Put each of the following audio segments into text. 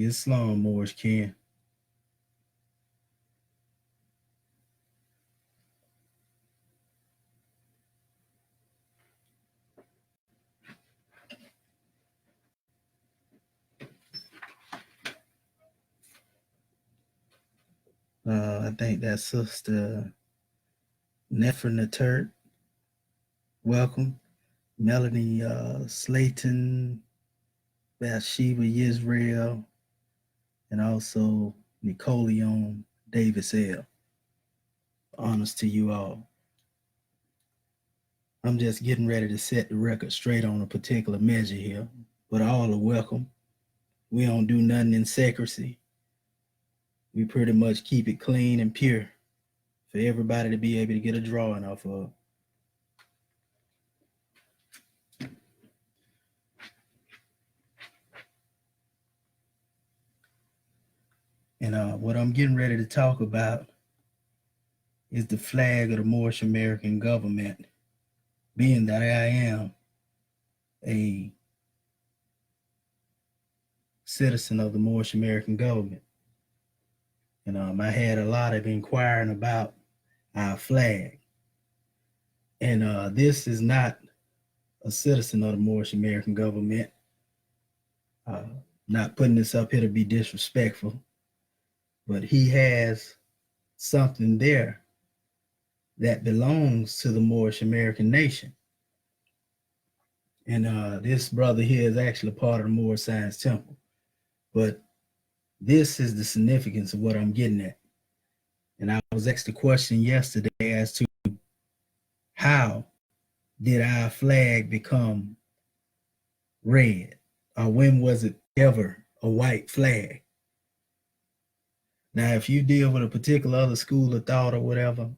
Islam, Moorish Ken. I think that's Sister Nefertitert. Welcome. Melanie Slayton, Bathsheba Yisrael, and also Nicoleon Davis L. Honors to you all. I'm just getting ready to set the record straight on a particular measure here, but all are welcome. We don't do nothing in secrecy. We pretty much keep it clean and pure for everybody to be able to get a drawing off of. And what I'm getting ready to talk about is the flag of the Moorish American government, being that I am a citizen of the Moorish American government. And I had a lot of inquiring about our flag. And this is not a citizen of the Moorish American government. Not putting this up here to be disrespectful, but he has something there that belongs to the Moorish American nation. And this brother here is actually part of the Moorish Science Temple. But this is the significance of what I'm getting at. And I was asked the question yesterday as to how did our flag become red? Or when was it ever a white flag? Now, if you deal with a particular other school of thought or whatever,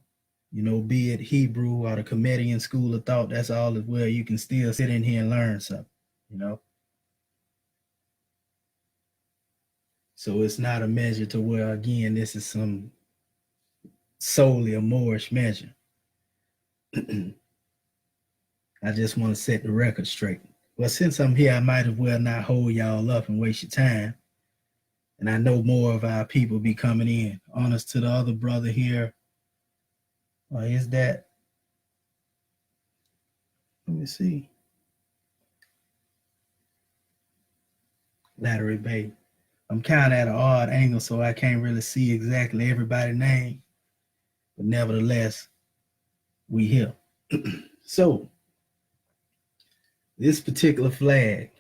you know, be it Hebrew or the Comedian school of thought, that's all as well. You can still sit in here and learn something, you know. So it's not a measure to where, again, this is some solely a Moorish measure. I just want to set the record straight. Well, since I'm here, I might as well not hold y'all up and waste your time. And I know more of our people be coming in. Honest to the other brother here. Or is that? Let me see. Lattery Bay. I'm kind of at an odd angle, so I can't really see exactly everybody's name. But nevertheless, we here. So, this particular flag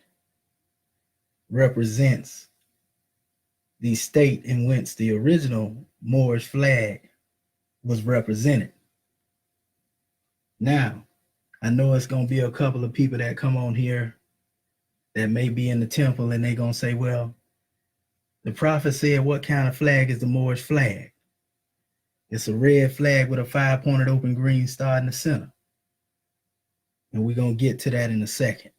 represents the state in which the original Moorish flag was represented. Now, I know it's going to be a couple of people that come on here that may be in the temple and they're going to say, well, the prophet said, what kind of flag is the Moorish flag? It's a red flag with a 5-pointed open green star in the center. And we're going to get to that in a second.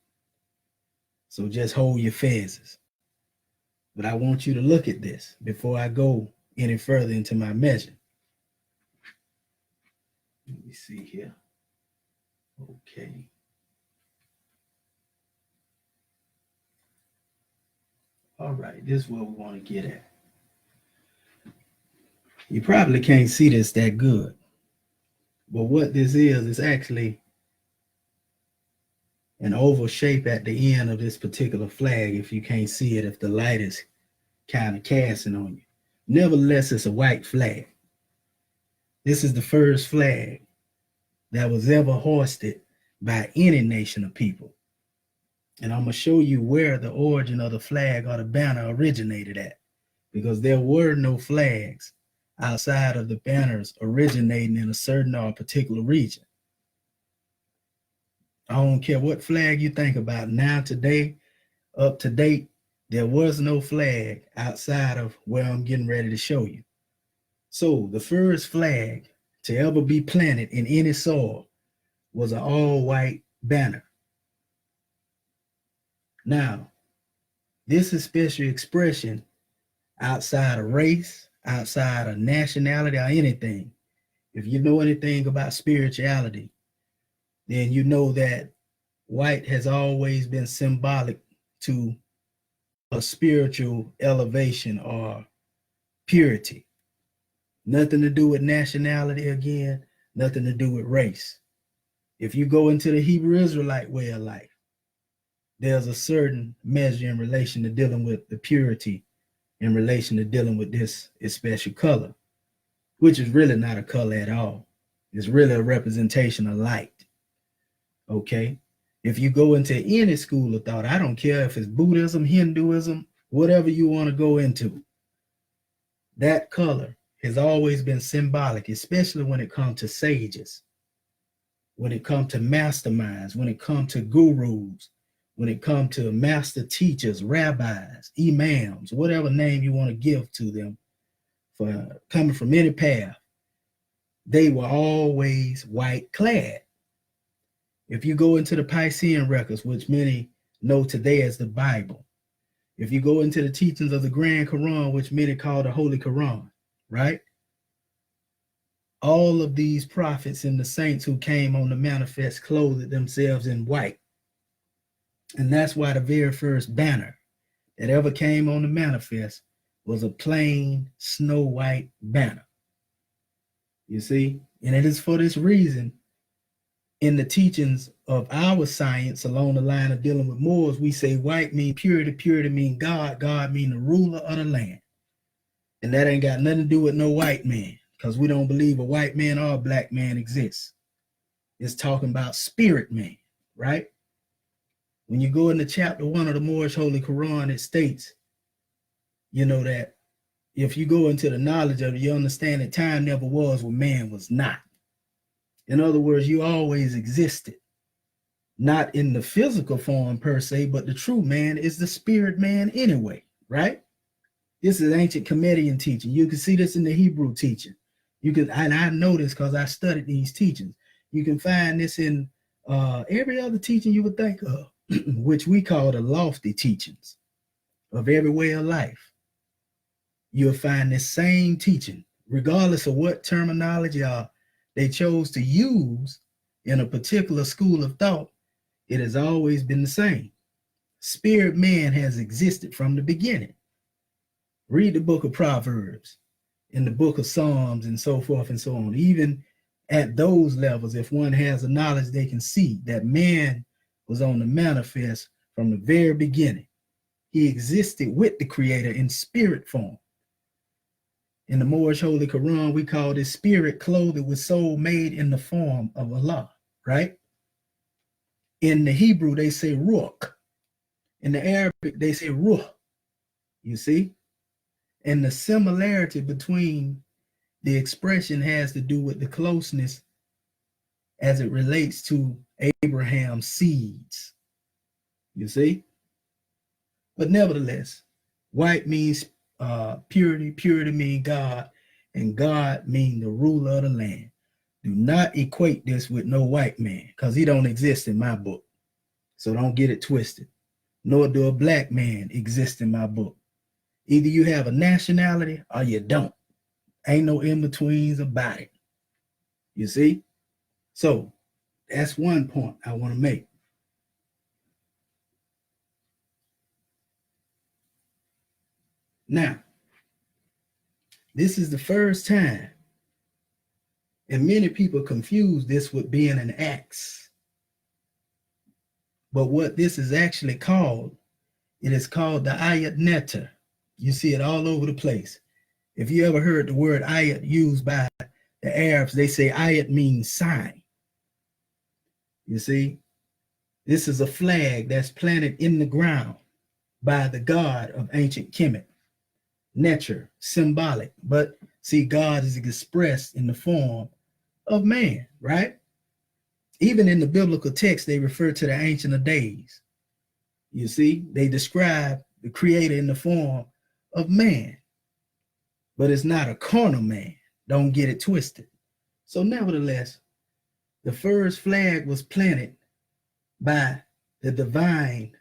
So just hold your fezzes. But I want you to look at this before I go any further into my measure. Let me see here. Okay. All right, this is what we want to get at. You probably can't see this that good. But what this is actually an oval shape at the end of this particular flag, if you can't see it, if the light is kind of casting on you. Nevertheless, it's a white flag. This is the first flag that was ever hoisted by any nation of people. And I'm going to show you where the origin of the flag or the banner originated at, because there were no flags outside of the banners originating in a certain or particular region. I don't care what flag you think about now, today, up to date, there was no flag outside of where I'm getting ready to show you. So the first flag to ever be planted in any soil was an all-white banner. Now, this is special expression outside of race, outside of nationality, or anything. If you know anything about spirituality, then you know that white has always been symbolic to a spiritual elevation or purity. Nothing to do with nationality again, nothing to do with race. If you go into the Hebrew Israelite way of life, there's a certain measure in relation to dealing with the purity, in relation to dealing with this special color, which is really not a color at all. It's really a representation of light. Okay? If you go into any school of thought, I don't care if it's Buddhism, Hinduism, whatever you want to go into, that color has always been symbolic, especially when it comes to sages, when it comes to masterminds, when it comes to gurus, when it comes to master teachers, rabbis, imams, whatever name you want to give to them, for coming from any path, they were always white clad. If you go into the Piscean records, which many know today as the Bible, if you go into the teachings of the Grand Quran, which many call the Holy Quran, right? All of these prophets and the saints who came on the manifest clothed themselves in white. And that's why the very first banner that ever came on the manifest was a plain snow white banner. You see? And it is for this reason, in the teachings of our science along the line of dealing with Moors, we say white mean purity, purity mean God, God mean the ruler of the land. And that ain't got nothing to do with no white man, because we don't believe a white man or a black man exists. It's talking about spirit man, right? When you go into chapter 1 of the Moorish Holy Quran, it states, you know, that if you go into the knowledge of it, you understand that time never was when man was not. In other words, you always existed, not in the physical form per se, but the true man is the spirit man anyway, right? This is ancient Comedian teaching. You can see this in the Hebrew teaching. You can, and I know this because I studied these teachings. You can find this in every other teaching you would think of, which we call the lofty teachings of every way of life. You'll find this same teaching, regardless of what terminology they chose to use in a particular school of thought. It has always been the same. Spirit man has existed from the beginning. Read the book of Proverbs, in the book of Psalms, and so forth and so on. Even at those levels, if one has a knowledge, they can see that man was on the manifest from the very beginning. He existed with the Creator in spirit form. In the Moorish Holy Quran, we call this spirit clothed with soul made in the form of Allah, right? In the Hebrew, they say ruh. In the Arabic, they say ruh. You see? And the similarity between the expression has to do with the closeness as it relates to Abraham's seeds. You see? But nevertheless, white means purity, purity means God, and God means the ruler of the land. Do not equate this with no white man, because he don't exist in my book. So don't get it twisted. Nor do a black man exist in my book. Either you have a nationality or you don't. Ain't no in-betweens about it. You see? So that's one point I want to make. Now, this is the first time, and many people confuse this with being an axe. But what this is actually called, it is called the ayat netter. You see it all over the place. If you ever heard the word ayat used by the Arabs, they say ayat means sign. You see, this is a flag that's planted in the ground by the god of ancient Kemet. Nature, symbolic, but see, God is expressed in the form of man, right? Even in the biblical text, they refer to the Ancient of Days. You see, they describe the Creator in the form of man, but it's not a carnal man. Don't get it twisted. So nevertheless, the first flag was planted by the divine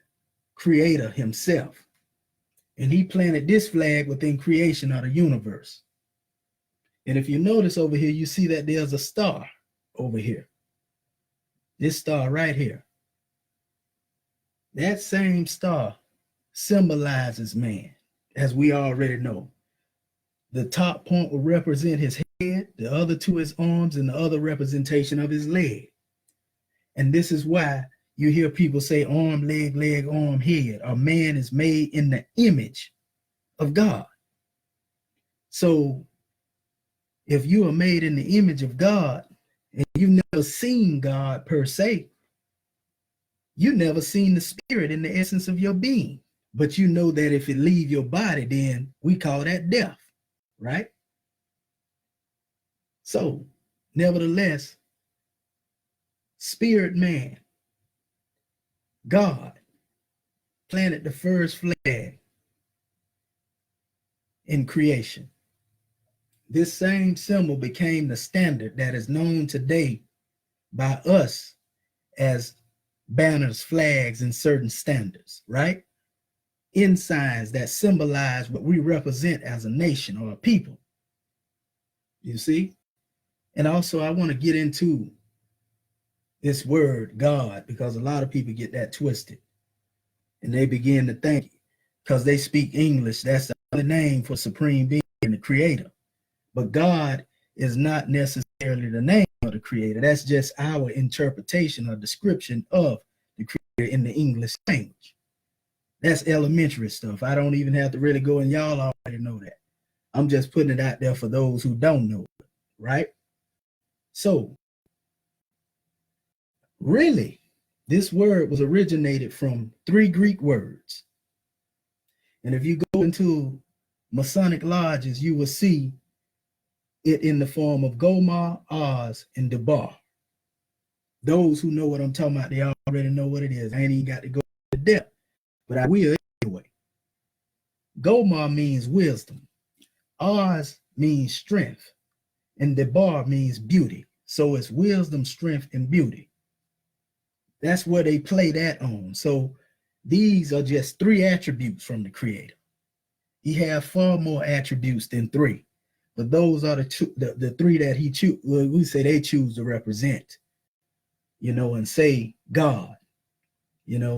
Creator himself. And he planted this flag within creation of the universe. And if you notice over here, you see that there's a star over here. This star right here. That same star symbolizes man, as we already know. The top point will represent his head, the other two his arms, and the other representation of his leg. And this is why you hear people say arm, leg, arm, head. A man is made in the image of God. So if you are made in the image of God and you've never seen God per se, you've never seen the spirit in the essence of your being. But you know that if it leave your body, then we call that death, right? So, nevertheless, spirit man, God, planted the first flag in creation. This same symbol became the standard that is known today by us as banners, flags, and certain standards, right? Ensigns that symbolize what we represent as a nation or a people. You see? And also, I want to get into this word, God, because a lot of people get that twisted. And they begin to think, because they speak English, that's the other name for supreme being, the creator. But God is not necessarily the name of the creator. That's just our interpretation or description of the creator in the English language. That's elementary stuff. I don't even have to really go, and y'all already know that. I'm just putting it out there for those who don't know it, right? So, really, this word was originated from 3 Greek words. And if you go into Masonic lodges, you will see it in the form of Gomar, Oz, and Debar. Those who know what I'm talking about, they already know what it is. I ain't even got to go into depth, but I will anyway. Gomar means wisdom. Oz means strength. And Debar means beauty. So it's wisdom, strength, and beauty. That's where they play that on. So these are just 3 attributes from the creator. He has far more attributes than 3. But those are the 3 that he choose. Well, we say they choose to represent, and say God,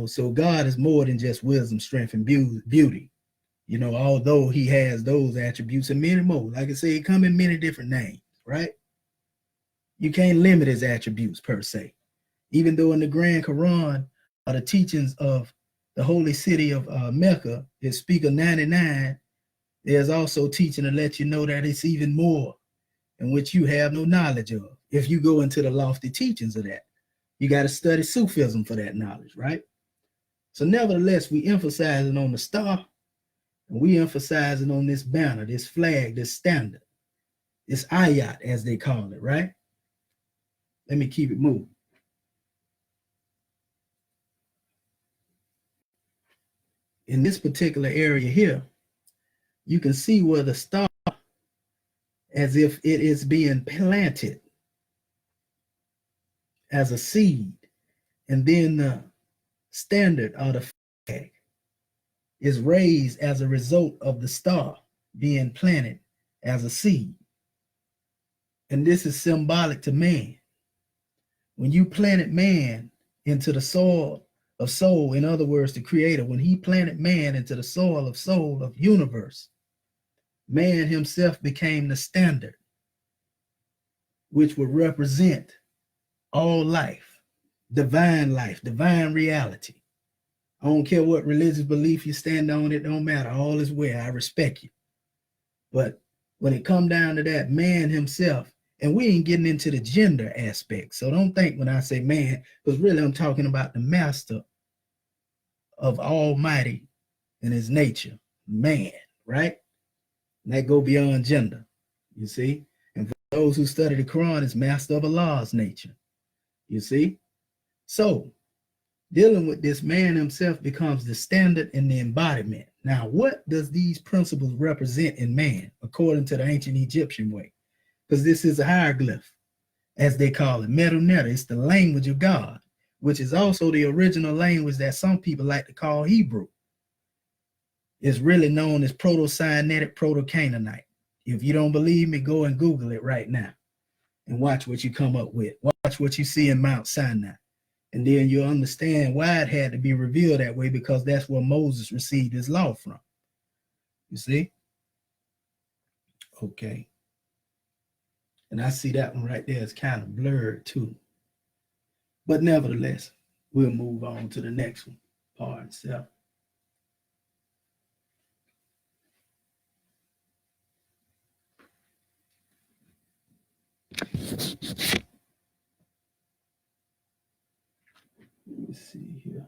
So God is more than just wisdom, strength, and beauty, although he has those attributes and many more. Like I say, it come in many different names, right? You can't limit his attributes per se. Even though in the Grand Quran are the teachings of the holy city of Mecca, is Speaker 99, there's also teaching to let you know that it's even more in which you have no knowledge of. If you go into the lofty teachings of that, you got to study Sufism for that knowledge, right? So nevertheless, we emphasizing on the star, and we emphasizing on this banner, this flag, this standard, this ayat, as they call it, right? Let me keep it moving. In this particular area here, you can see where the star, as if it is being planted as a seed, and then the standard or the flag is raised as a result of the star being planted as a seed. And this is symbolic to man. When you planted man into the soil of soul, in other words, the creator, when he planted man into the soil of soul of universe, man himself became the standard, which would represent all life, divine reality. I don't care what religious belief you stand on, it don't matter. All is well. I respect you. But when it come down to that, man himself, and we ain't getting into the gender aspect. So don't think when I say man, because really I'm talking about the master of Almighty and his nature, man, right? And that go beyond gender, you see? And for those who study the Quran, it's master of Allah's nature, you see? So dealing with this, man himself becomes the standard and the embodiment. Now, what does these principles represent in man, according to the ancient Egyptian way? Because this is a hieroglyph, as they call it, Medu-Neter. It's the language of God, which is also the original language that some people like to call Hebrew. It's really known as Proto-Sinaitic, Proto-Canaanite. If you don't believe me, go and Google it right now and watch what you come up with. Watch what you see in Mount Sinai. And then you understand why it had to be revealed that way, because that's where Moses received his law from. You see? Okay. And I see that one right there is kind of blurred too. But nevertheless, we'll move on to the next one, part itself. Let me see here.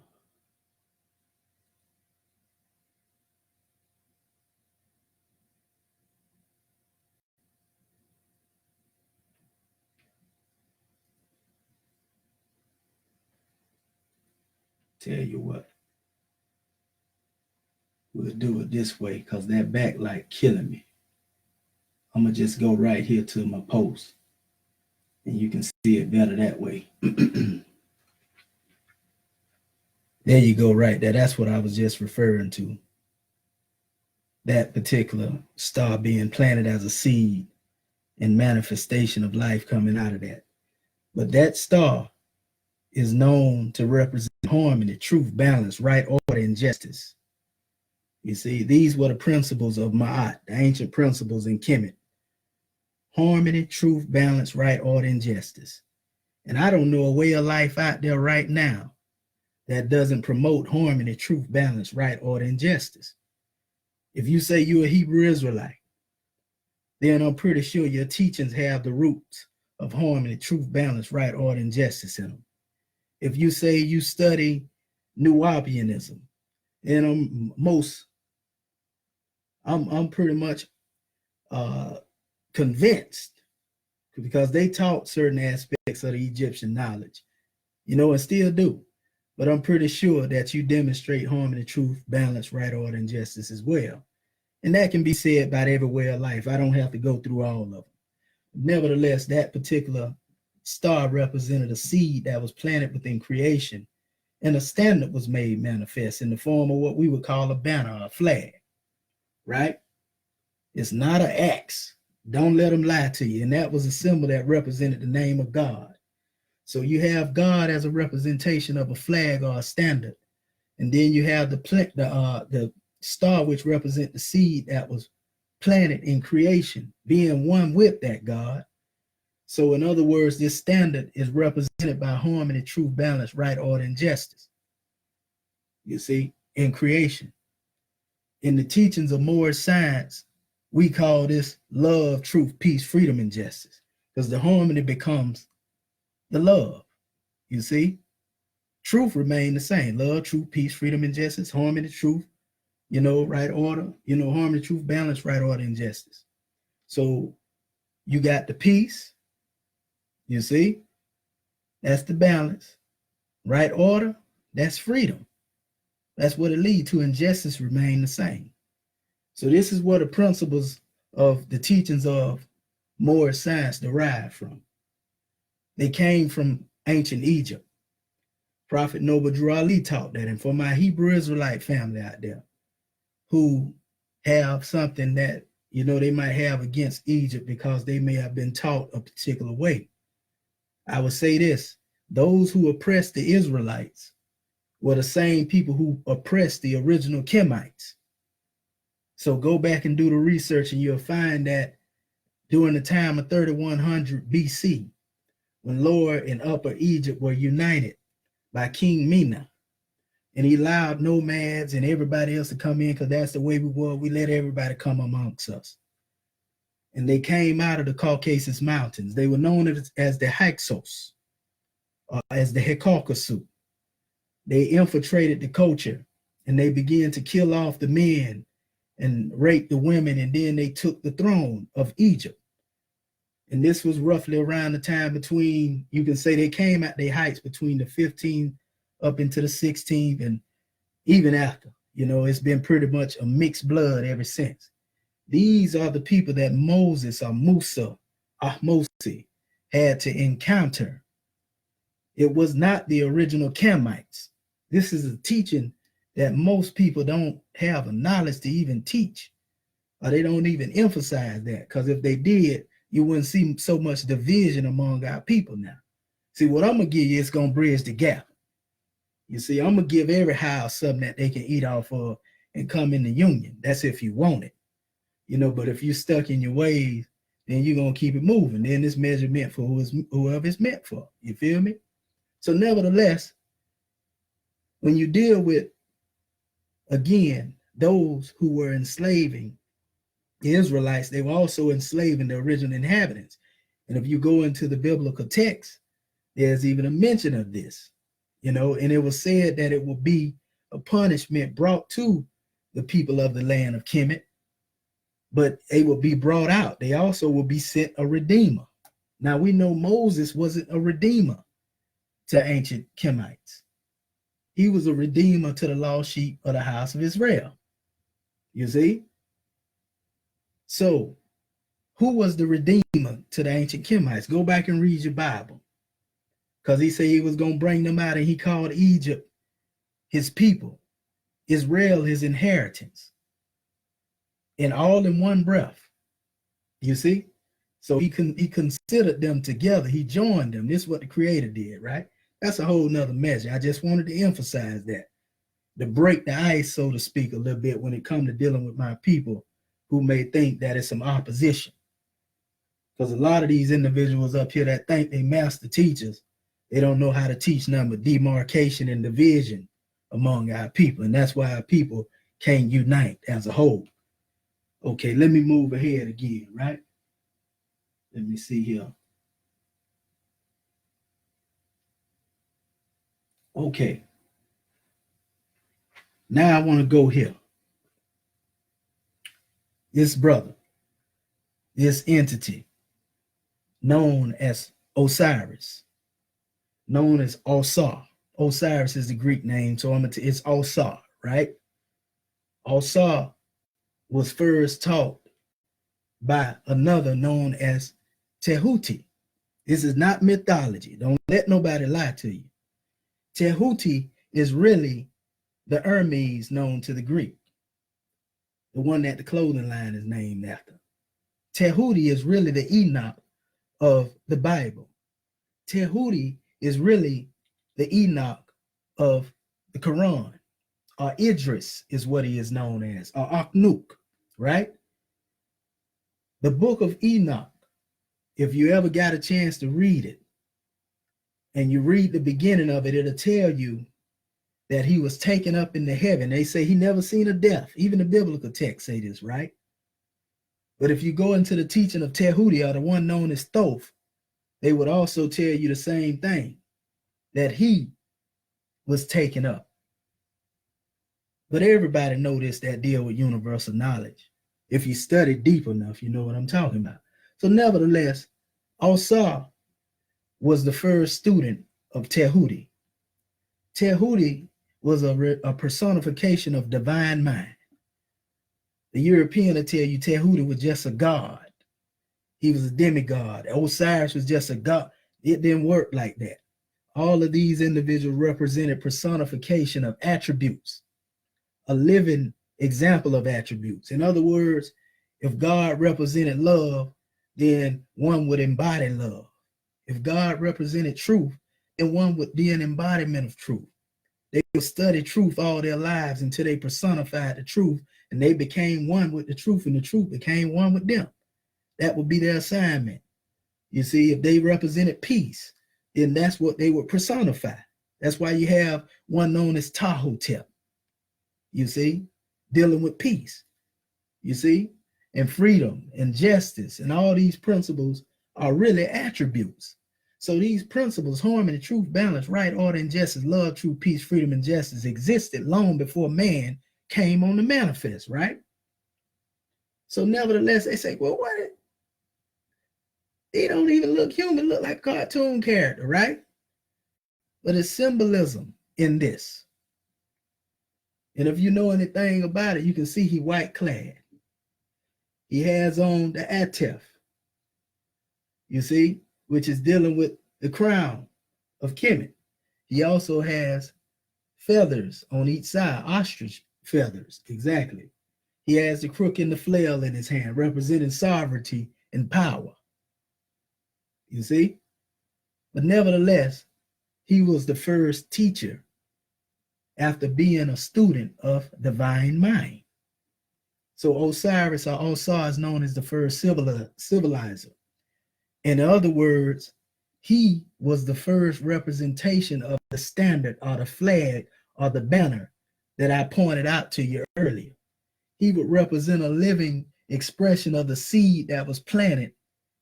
Tell you what, we'll do it this way because that backlight killing me. I'm gonna just go right here to my post and you can see it better that way. There you go, right there. That's what I was just referring to. That particular star being planted as a seed and manifestation of life coming out of that. But that star is known to represent harmony, truth, balance, right order, and justice. You see, these were the principles of Ma'at, the ancient principles in Kemet. Harmony, truth, balance, right order, and justice. And I don't know a way of life out there right now that doesn't promote harmony, truth, balance, right order, and justice. If you say you're a Hebrew Israelite, then I'm pretty sure your teachings have the roots of harmony, truth, balance, right order, and justice in them. If you say you study Nubianism, and I'm pretty much convinced, because they taught certain aspects of the Egyptian knowledge, and still do. But I'm pretty sure that you demonstrate harmony, truth, balance, right order, and justice as well. And that can be said about every way of life. I don't have to go through all of them. Nevertheless, that particular star represented a seed that was planted within creation, and a standard was made manifest in the form of what we would call a banner, a flag, right? It's not an axe. Don't let them lie to you. And that was a symbol that represented the name of God. So you have God as a representation of a flag or a standard. And then you have the star, which represents the seed that was planted in creation, being one with that God. So in other words, this standard is represented by harmony, truth, balance, right order, and justice. You see, in creation. In the teachings of Moorish science, we call this love, truth, peace, freedom, and justice, because the harmony becomes the love. You see, truth remain the same: love, truth, peace, freedom, and justice. Harmony, truth, right order, harmony, truth, balance, right order, and justice. So you got the peace, you see, that's the balance. Right order, that's freedom. That's what it leads to, and justice remain the same. So this is where the principles of the teachings of Moorish science derive from. They came from ancient Egypt. Prophet Noble Drew Ali taught that. And for my Hebrew Israelite family out there who have something that, they might have against Egypt because they may have been taught a particular way, I would say this: those who oppressed the Israelites were the same people who oppressed the original Kemites. So go back and do the research, and you'll find that during the time of 3100 BC, when Lower and Upper Egypt were united by King Mena, and he allowed nomads and everybody else to come in, because that's the way we were. We let everybody come amongst us. And they came out of the Caucasus Mountains. They were known as the Hyksos, or as the Hekaukasu. They infiltrated the culture, and they began to kill off the men and rape the women, and then they took the throne of Egypt. And this was roughly around the time between, you can say they came at their heights between the 15th up into the 16th, and even after, it's been pretty much a mixed blood ever since. These are the people that Moses or Musa, Ahmosi, had to encounter. It was not the original Kemites. This is a teaching that most people don't have a knowledge to even teach, or they don't even emphasize that, because if they did, you wouldn't see so much division among our people now. See, what I'm going to give you is going to bridge the gap. You see, I'm going to give every house something that they can eat off of and come in the union. That's if you want it. But if you're stuck in your ways, then you're going to keep it moving. Then this measurement for whoever it's meant for. You feel me? So nevertheless, when you deal with, again, those who were enslaving the Israelites, they were also enslaving the original inhabitants. And if you go into the biblical text, there's even a mention of this, and it was said that it will be a punishment brought to the people of the land of Kemet, but they will be brought out. They also will be sent a redeemer. Now we know Moses wasn't a redeemer to ancient Kemites. He was a redeemer to the lost sheep of the house of Israel. You see? So who was the redeemer to the ancient Kemites? Go back and read your Bible. Because he said he was going to bring them out, and he called Egypt his people, Israel his inheritance, and all in one breath. You see? So he considered them together. He joined them. This is what the Creator did, right? That's a whole nother measure. I just wanted to emphasize that, to break the ice, so to speak, a little bit when it comes to dealing with my people who may think that it's some opposition. Because a lot of these individuals up here that think they master teachers, they don't know how to teach nothing but demarcation and division among our people. And that's why our people can't unite as a whole. Okay, let me move ahead again, right? Let me see here. Okay. Now I want to go here. This brother, this entity known as Osiris, known as Osar. Osiris is the Greek name, so it's Osar, right? Osar was first taught by another known as Tehuti. This is not mythology. Don't let nobody lie to you. Tehuti is really the Hermes known to the Greek, the one that the clothing line is named after. Tehuti is really the Enoch of the Bible. Tehuti is really the Enoch of the Quran, or Idris is what he is known as, or Akhnuk, right? The book of Enoch, if you ever got a chance to read it, and you read the beginning of it, it'll tell you that he was taken up into heaven. They say he never seen a death. Even the biblical text say this, right? But if you go into the teaching of Tehuti, or the one known as Thoth, they would also tell you the same thing, that he was taken up. But everybody know this that deal with universal knowledge. If you study deep enough, you know what I'm talking about. So nevertheless, Osar was the first student of Tehuti. Tehuti was a personification of divine mind. The European will tell you Tehuti was just a god. He was a demigod. Osiris was just a god. It didn't work like that. All of these individuals represented personification of attributes, a living example of attributes. In other words, if God represented love, then one would embody love. If God represented truth, then one would be an embodiment of truth. They would study truth all their lives until they personified the truth, and they became one with the truth, and the truth became one with them. That would be their assignment. You see, if they represented peace, then that's what they would personify. That's why you have one known as Tahotep, you see, dealing with peace, you see, and freedom and justice, and all these principles are really attributes. So these principles, harmony, truth, balance, right, order, and justice, love, truth, peace, freedom, and justice existed long before man came on the manifest, right? So nevertheless, they say, well, what? They don't even look human, look like a cartoon character, right? But there's symbolism in this. And if you know anything about it, you can see he white clad. He has on the atef, you see, which is dealing with the crown of Kemet. He also has feathers on each side, ostrich feathers, exactly. He has the crook and the flail in his hand, representing sovereignty and power. You see? But nevertheless, he was the first teacher after being a student of divine mind. So Osiris or Osar is known as the first civilizer. In other words, he was the first representation of the standard or the flag or the banner that I pointed out to you earlier. He would represent a living expression of the seed that was planted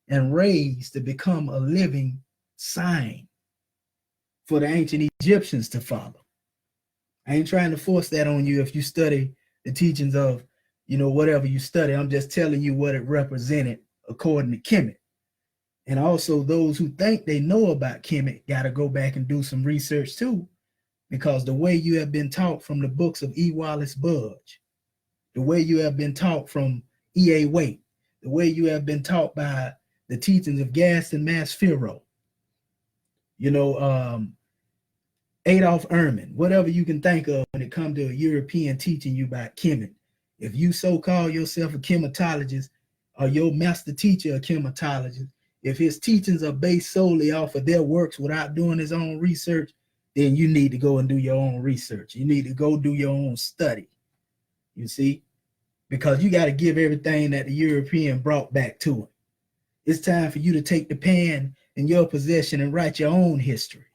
and raised to become a living sign for the ancient Egyptians to follow. I ain't trying to force that on you if you study the teachings of, whatever you study. I'm just telling you what it represented according to Kemet. And also those who think they know about Kemet got to go back and do some research too, because the way you have been taught from the books of E. Wallace Budge, the way you have been taught from E.A. Waite, the way you have been taught by the teachings of Gaston Masfero, Adolf Ehrman, whatever you can think of when it comes to a European teaching you about Kemet. If you so call yourself a chematologist or your master teacher a chematologist, if his teachings are based solely off of their works without doing his own research, then you need to go and do your own research. You need to go do your own study, you see, because you got to give everything that the European brought back to him. It's time for you to take the pen in your possession and write your own history.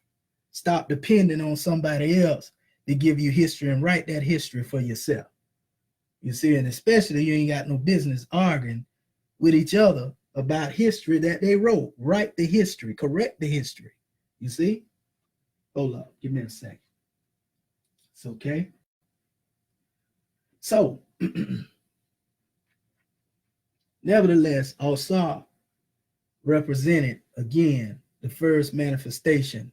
Stop depending on somebody else to give you history and write that history for yourself. You see, and especially you ain't got no business arguing with each other about history that they wrote. Write the history, correct the history. You see? Hold up, give me a second. It's okay. So, nevertheless, Osar represented, again, the first manifestation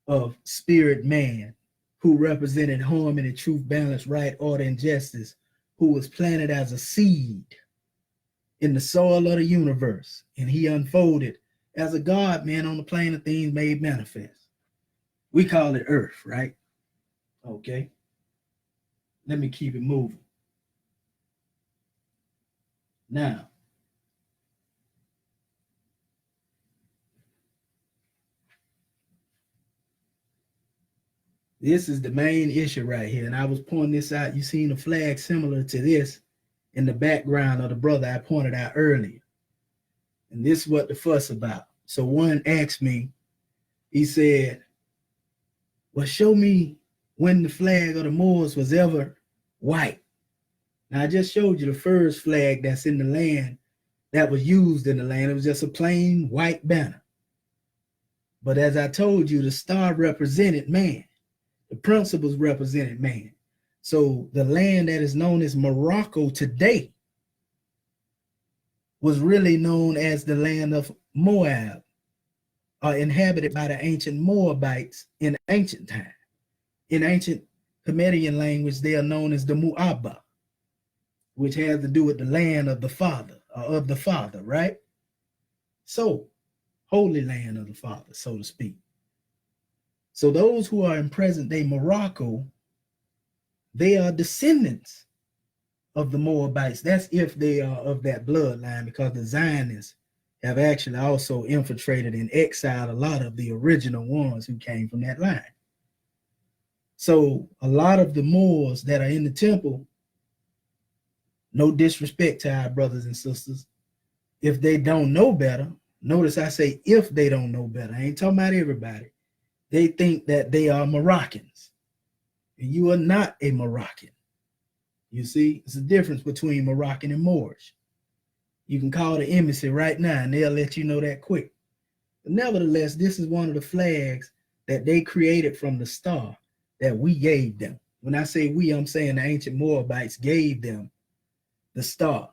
of spirit man, who represented harmony, truth, balance, right, order, and justice, who was planted as a seed in the soil of the universe, and he unfolded as a God man on the plane of things made manifest. We call it earth, right? Okay. Let me keep it moving. Now, this is the main issue right here, and I was pointing this out. You seen a flag similar to this in the background of the brother I pointed out earlier. And this is what the fuss about. So one asked me, he said, well, show me when the flag of the Moors was ever white. Now, I just showed you the first flag that's in the land that was used in the land. It was just a plain white banner. But as I told you, the star represented man. The principles represented man. So the land that is known as Morocco today was really known as the land of Moab, inhabited by the ancient Moabites in ancient time. In ancient Hamidian language, they are known as the Mu'abba, which has to do with the land of the Father, right? So, holy land of the Father, so to speak. So those who are in present day Morocco, they are descendants of the Moabites. That's if they are of that bloodline, because the Zionists have actually also infiltrated and exiled a lot of the original ones who came from that line. So a lot of the Moors that are in the temple, no disrespect to our brothers and sisters, if they don't know better, notice I say if they don't know better, I ain't talking about everybody, they think that they are Moroccans. And you are not a Moroccan. You see, it's a difference between Moroccan and Moorish. You can call the embassy right now and they'll let you know that quick. But nevertheless, this is one of the flags that they created from the star that we gave them. When I say we, I'm saying the ancient Moabites gave them the star.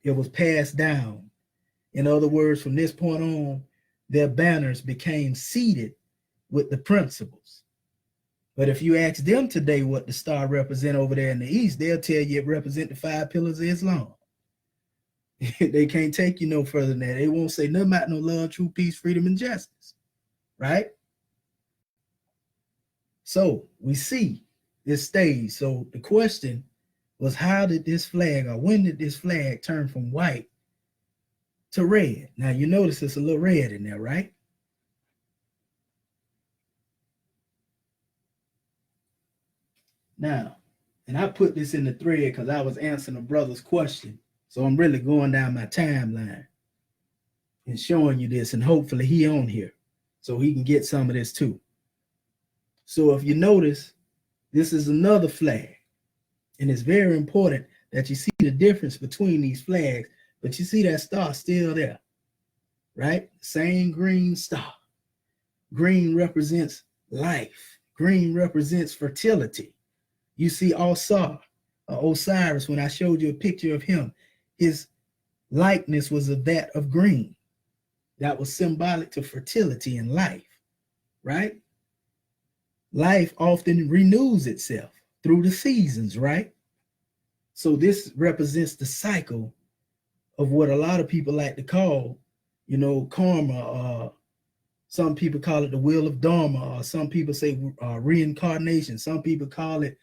It was passed down. In other words, from this point on, their banners became seeded with the principles. But if you ask them today what the star represents over there in the East, they'll tell you it represents the 5 pillars of Islam. They can't take you no further than that. They won't say nothing about no love, truth, peace, freedom, and justice, right? So we see this stage. So the question was, how did this flag, or when did this flag turn from white to red? Now you notice it's a little red in there, right? Now, and I put this in the thread because I was answering a brother's question. So I'm really going down my timeline and showing you this, and hopefully he on here so he can get some of this too. So if you notice, this is another flag, and it's very important that you see the difference between these flags, but you see that star still there, right? Same green star. Green represents life. Green represents fertility. You see Osiris, when I showed you a picture of him, his likeness was of that of green. That was symbolic to fertility and life, right? Life often renews itself through the seasons, right? So this represents the cycle of what a lot of people like to call, karma. Some people call it the wheel of Dharma, or some people say reincarnation. Some people call it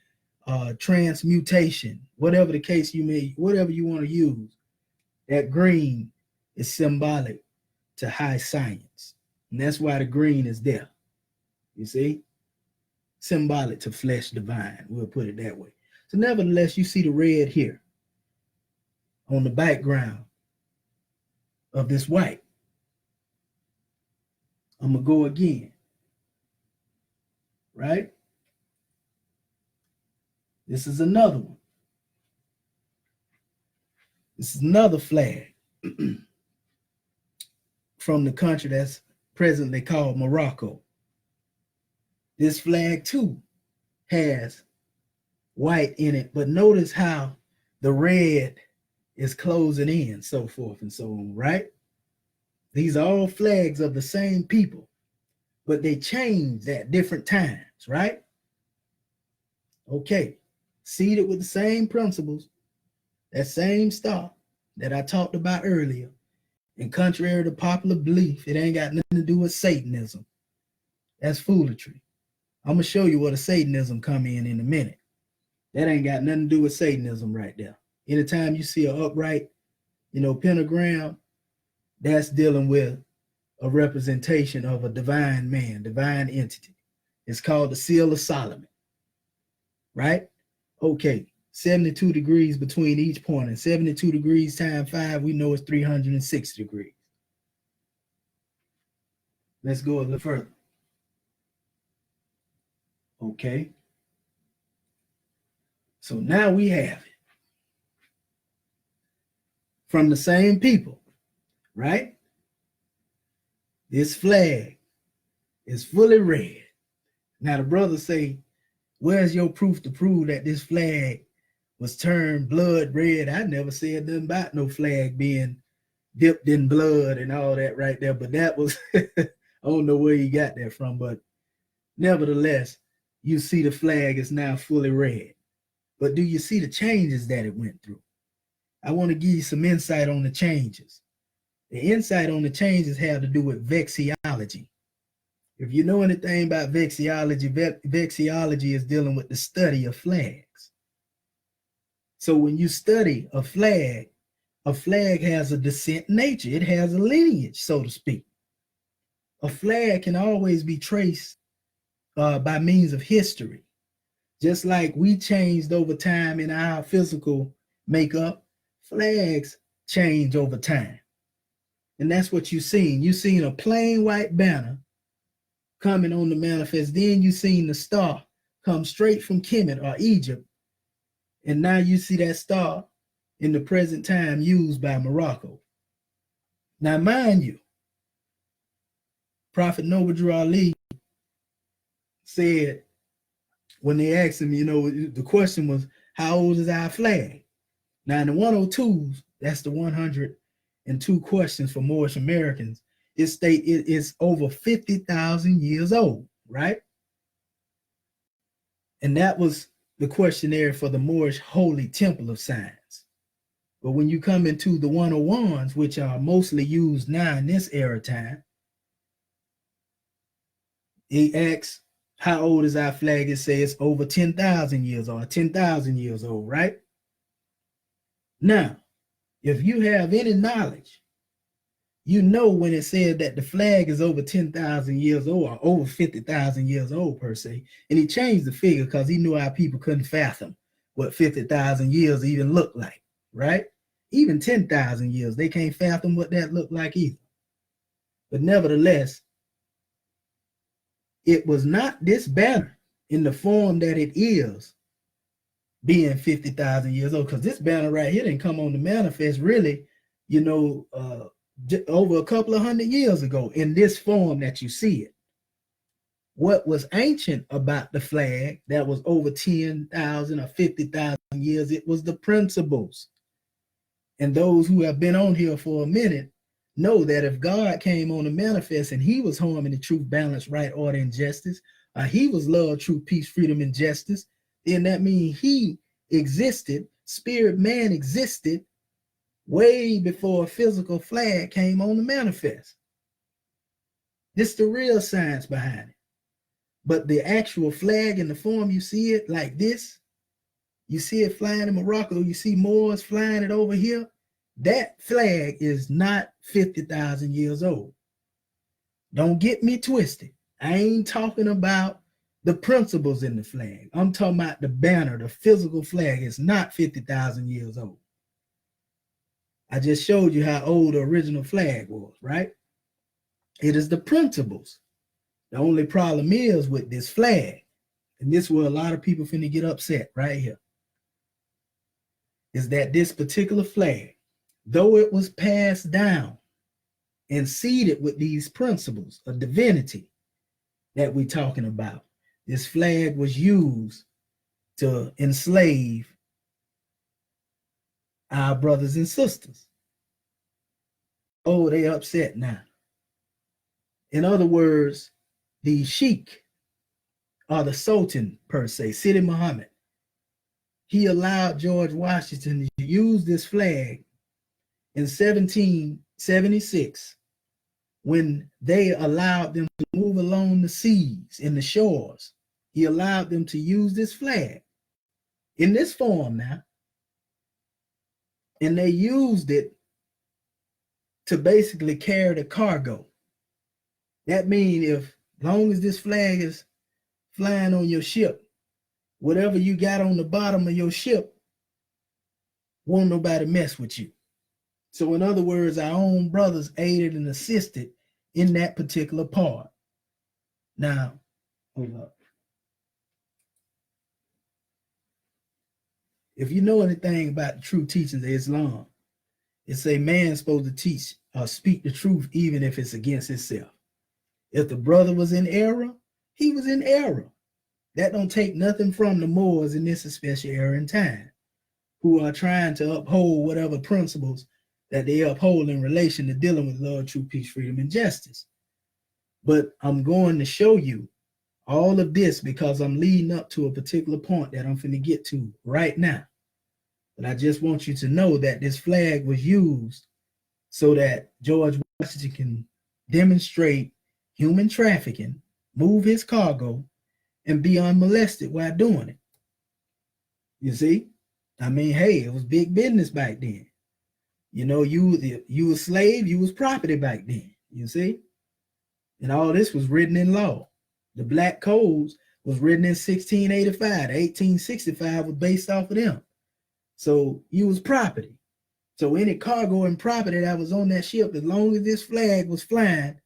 transmutation. Whatever the case whatever you want to use, that green is symbolic to high science. And that's why the green is there. You see? Symbolic to flesh divine. We'll put it that way. So nevertheless, you see the red here on the background of this white. I'm going to go again. Right? This is another one. This is another flag from the country that's presently called Morocco. This flag too has white in it, but notice how the red is closing in, so forth and so on, right? These are all flags of the same people, but they change at different times, right? Okay, seated with the same principles, that same star that I talked about earlier, and contrary to popular belief, it ain't got nothing to do with Satanism. That's foolery. I'm going to show you what a Satanism come in a minute. That ain't got nothing to do with Satanism right there. Anytime you see an upright, pentagram, that's dealing with a representation of a divine man, divine entity. It's called the Seal of Solomon, right? Okay, 72 degrees between each point, and 72 degrees times 5, we know it's 360 degrees. Let's go a little further. Okay. So now we have it from the same people, right? This flag is fully red. Now the brothers say, where's your proof to prove that this flag was turned blood red? I never said nothing about no flag being dipped in blood and all that right there, but that was, I don't know where you got that from, but nevertheless, you see the flag is now fully red. But do you see the changes that it went through? I want to give you some insight on the changes. The insight on the changes have to do with vexiology. If you know anything about vexiology, vexiology is dealing with the study of flags. So when you study a flag has a descent nature. It has a lineage, so to speak. A flag can always be traced by means of history. Just like we changed over time in our physical makeup, flags change over time. And that's what you've seen. You've seen a plain white banner coming on the manifest. Then you've seen the star come straight from Kemet or Egypt. And now you see that star in the present time used by Morocco. Now, mind you, Prophet Noble Drew Ali said, when they asked him, the question was, how old is our flag? Now, in the 102s, that's the 102 questions for Moorish Americans, it is over 50,000 years old, right? And that was the questionnaire for the Moorish Holy Temple of Science. But when you come into the 101s, which are mostly used now in this era time, he asks, how old is our flag? It says over 10,000 years or 10,000 years old, right? Now, if you have any knowledge, you know when it said that the flag is over 10,000 years old, or over 50,000 years old per se, and he changed the figure because he knew our people couldn't fathom what 50,000 years even looked like, right? Even 10,000 years, they can't fathom what that looked like either. But nevertheless, it was not this banner in the form that it is being 50,000 years old, because this banner right here didn't come on the manifest really, over a couple of 100 years ago in this form that you see it. What was ancient about the flag that was over 10,000 or 50,000 years, it was the principles. And those who have been on here for a minute know that if God came on the manifest and he was harmony, truth, balance, right, order, and justice, he was love, truth, peace, freedom, and justice, then that means he existed, spirit man existed way before a physical flag came on the manifest. This is the real science behind it. But the actual flag in the form you see it like this, you see it flying in Morocco, you see Moors flying it over here, that flag is not 50,000 years old. Don't get me twisted. I ain't talking about the principles in the flag. I'm talking about the banner, the physical flag is not 50,000 years old. I just showed you how old the original flag was, right? It is the principles. The only problem is with this flag, and this is where a lot of people finna get upset right here, is that this particular flag, though it was passed down and seeded with these principles of divinity that we're talking about, this flag was used to enslave our brothers and sisters. Oh, they upset now. In other words, the sheikh or the sultan per se, Sidi Muhammad, he allowed George Washington to use this flag in 1776 when they allowed them to move along the seas and the shores. He allowed them to use this flag in this form now, and they used it to basically carry the cargo. That means if long as this flag is flying on your ship, whatever you got on the bottom of your ship, won't nobody mess with you. So in other words, our own brothers aided and assisted in that particular part. Now, hold up. If you know anything about the true teachings of Islam, it say man's supposed to teach or speak the truth even if it's against himself. If the brother was in error, he was in error. That don't take nothing from the Moors in this especially era and time, who are trying to uphold whatever principles that they uphold in relation to dealing with love, truth, peace, freedom, and justice. But I'm going to show you all of this because I'm leading up to a particular point that I'm finna get to right now. But I just want you to know that this flag was used so that George Washington can demonstrate human trafficking, move his cargo, and be unmolested while doing it. You see? I mean, hey, it was big business back then. You know, you a slave, you was property back then, you see? And all this was written in law. The Black Codes was written in 1685. 1865 was based off of them. So you was property. So any cargo and property that was on that ship, as long as this flag was flying,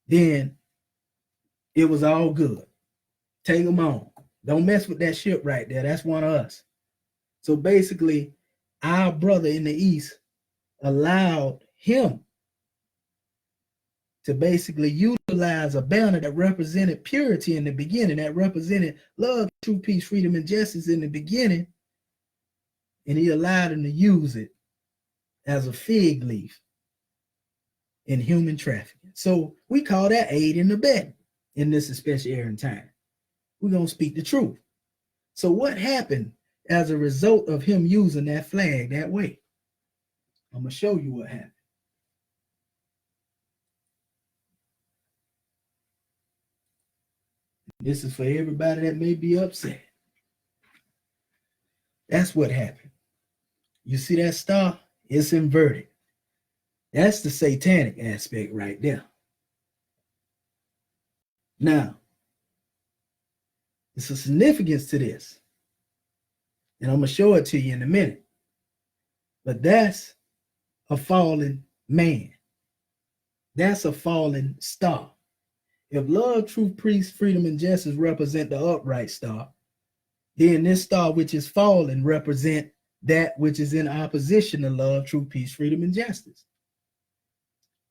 then it was all good. Take them on. Don't mess with that ship right there. That's one of us. So basically, our brother in the East allowed him to basically utilize a banner that represented purity in the beginning, that represented love, truth, peace, freedom, and justice in the beginning, and he allowed him to use it as a fig leaf in human trafficking. So we call that aid and abetting in this especially era and time. We're going to speak the truth. So what happened as a result of him using that flag that way? I'm going to show you what happened. This is for everybody that may be upset. That's what happened. You see that star? It's inverted. That's the satanic aspect right there. Now, there's a significance to this, and I'm going to show it to you in a minute. But that's a fallen man. That's a fallen star. If love, truth, peace, freedom, and justice represent the upright star, then this star which is fallen represent that which is in opposition to love, truth, peace, freedom, and justice.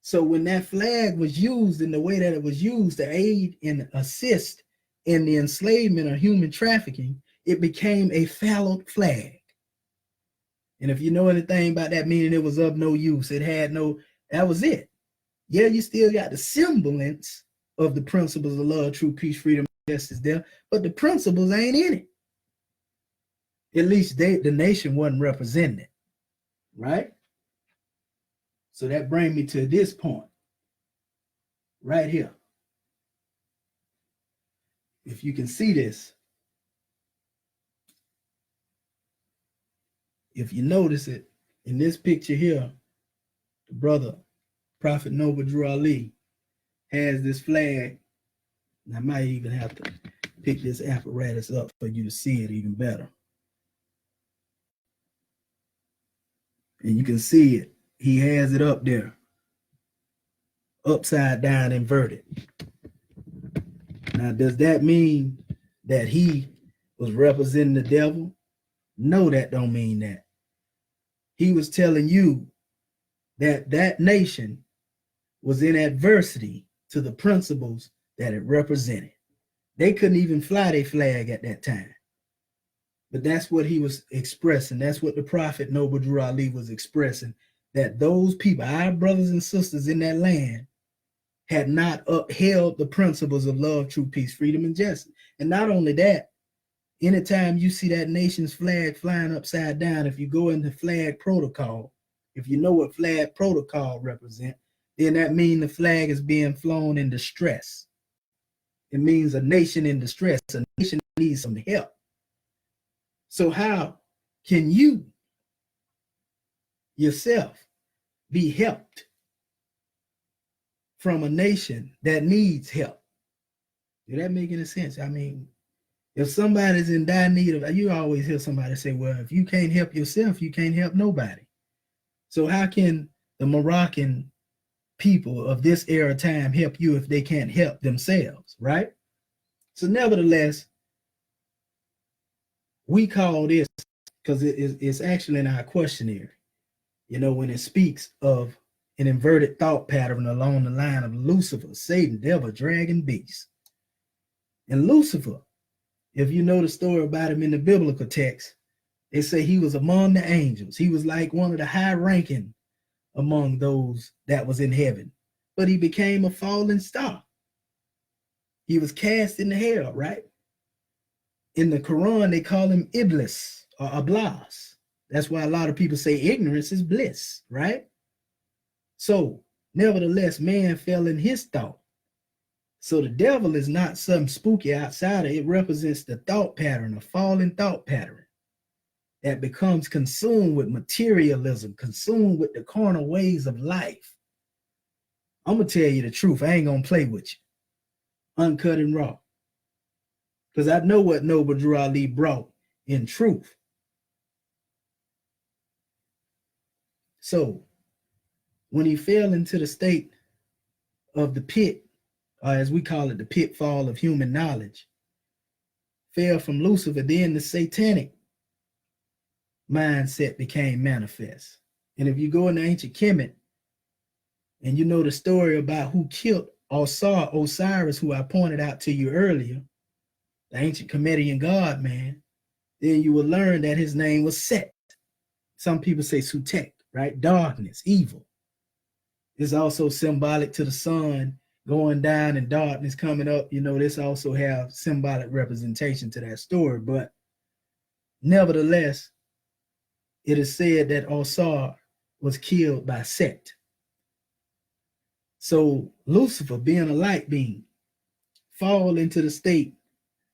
So when that flag was used in the way that it was used to aid and assist in the enslavement or human trafficking, it became a fallow flag. And if you know anything about that, meaning it was of no use, it had no, that was it. Yeah, you still got the semblance of the principles of love, truth, peace, freedom, and justice there, but the principles ain't in it. At least the nation wasn't representing it, right? So that brings me to this point right here. If you can see this, if you notice it in this picture here, the brother Prophet Noble Drew Ali has this flag. And I might even have to pick this apparatus up for you to see it even better. And you can see it. He has it up there, upside down, inverted. Now, does that mean that he was representing the devil? No, that don't mean that. He was telling you that that nation was in adversity to the principles that it represented. They couldn't even fly their flag at that time. But that's what he was expressing. That's what the Prophet Noble Drew Ali was expressing, that those people, our brothers and sisters in that land, had not upheld the principles of love, truth, peace, freedom, and justice. And not only that, anytime you see that nation's flag flying upside down, if you go into flag protocol, if you know what flag protocol represents, then that means the flag is being flown in distress. It means a nation in distress. A nation needs some help. So how can you yourself be helped from a nation that needs help? Did that make any sense? I mean, if somebody's in dire need of, you always hear somebody say, well, if you can't help yourself, you can't help nobody. So how can the Moroccan people of this era time help you if they can't help themselves, right? So nevertheless, we call this, because it's actually in our questionnaire, you know, when it speaks of an inverted thought pattern along the line of Lucifer, Satan, devil, dragon, beast. And Lucifer, if you know the story about him in the biblical text, they say he was among the angels. He was like one of the high ranking among those that was in heaven, but he became a fallen star. He was cast into hell, right? In the Quran, they call him Iblis or Ablas. That's why a lot of people say ignorance is bliss, right? So, nevertheless, man fell in his thought. So the devil is not some spooky outsider. It represents the thought pattern, a fallen thought pattern that becomes consumed with materialism, consumed with the carnal ways of life. I'm going to tell you the truth. I ain't going to play with you. Uncut and raw. Because I know what Noble Drew Ali brought in truth. So, when he fell into the state of the pit, or as we call it, the pitfall of human knowledge, fell from Lucifer, then the satanic mindset became manifest. And if you go into ancient Kemet, and you know the story about who killed Osiris, who I pointed out to you earlier, the ancient Comedian god man, then you will learn that his name was Set. Some people say Sutek, right? Darkness, evil. It's also symbolic to the sun going down and darkness coming up. You know, this also have symbolic representation to that story. But nevertheless, it is said that Osiris was killed by Set. So Lucifer, being a light being, fall into the state,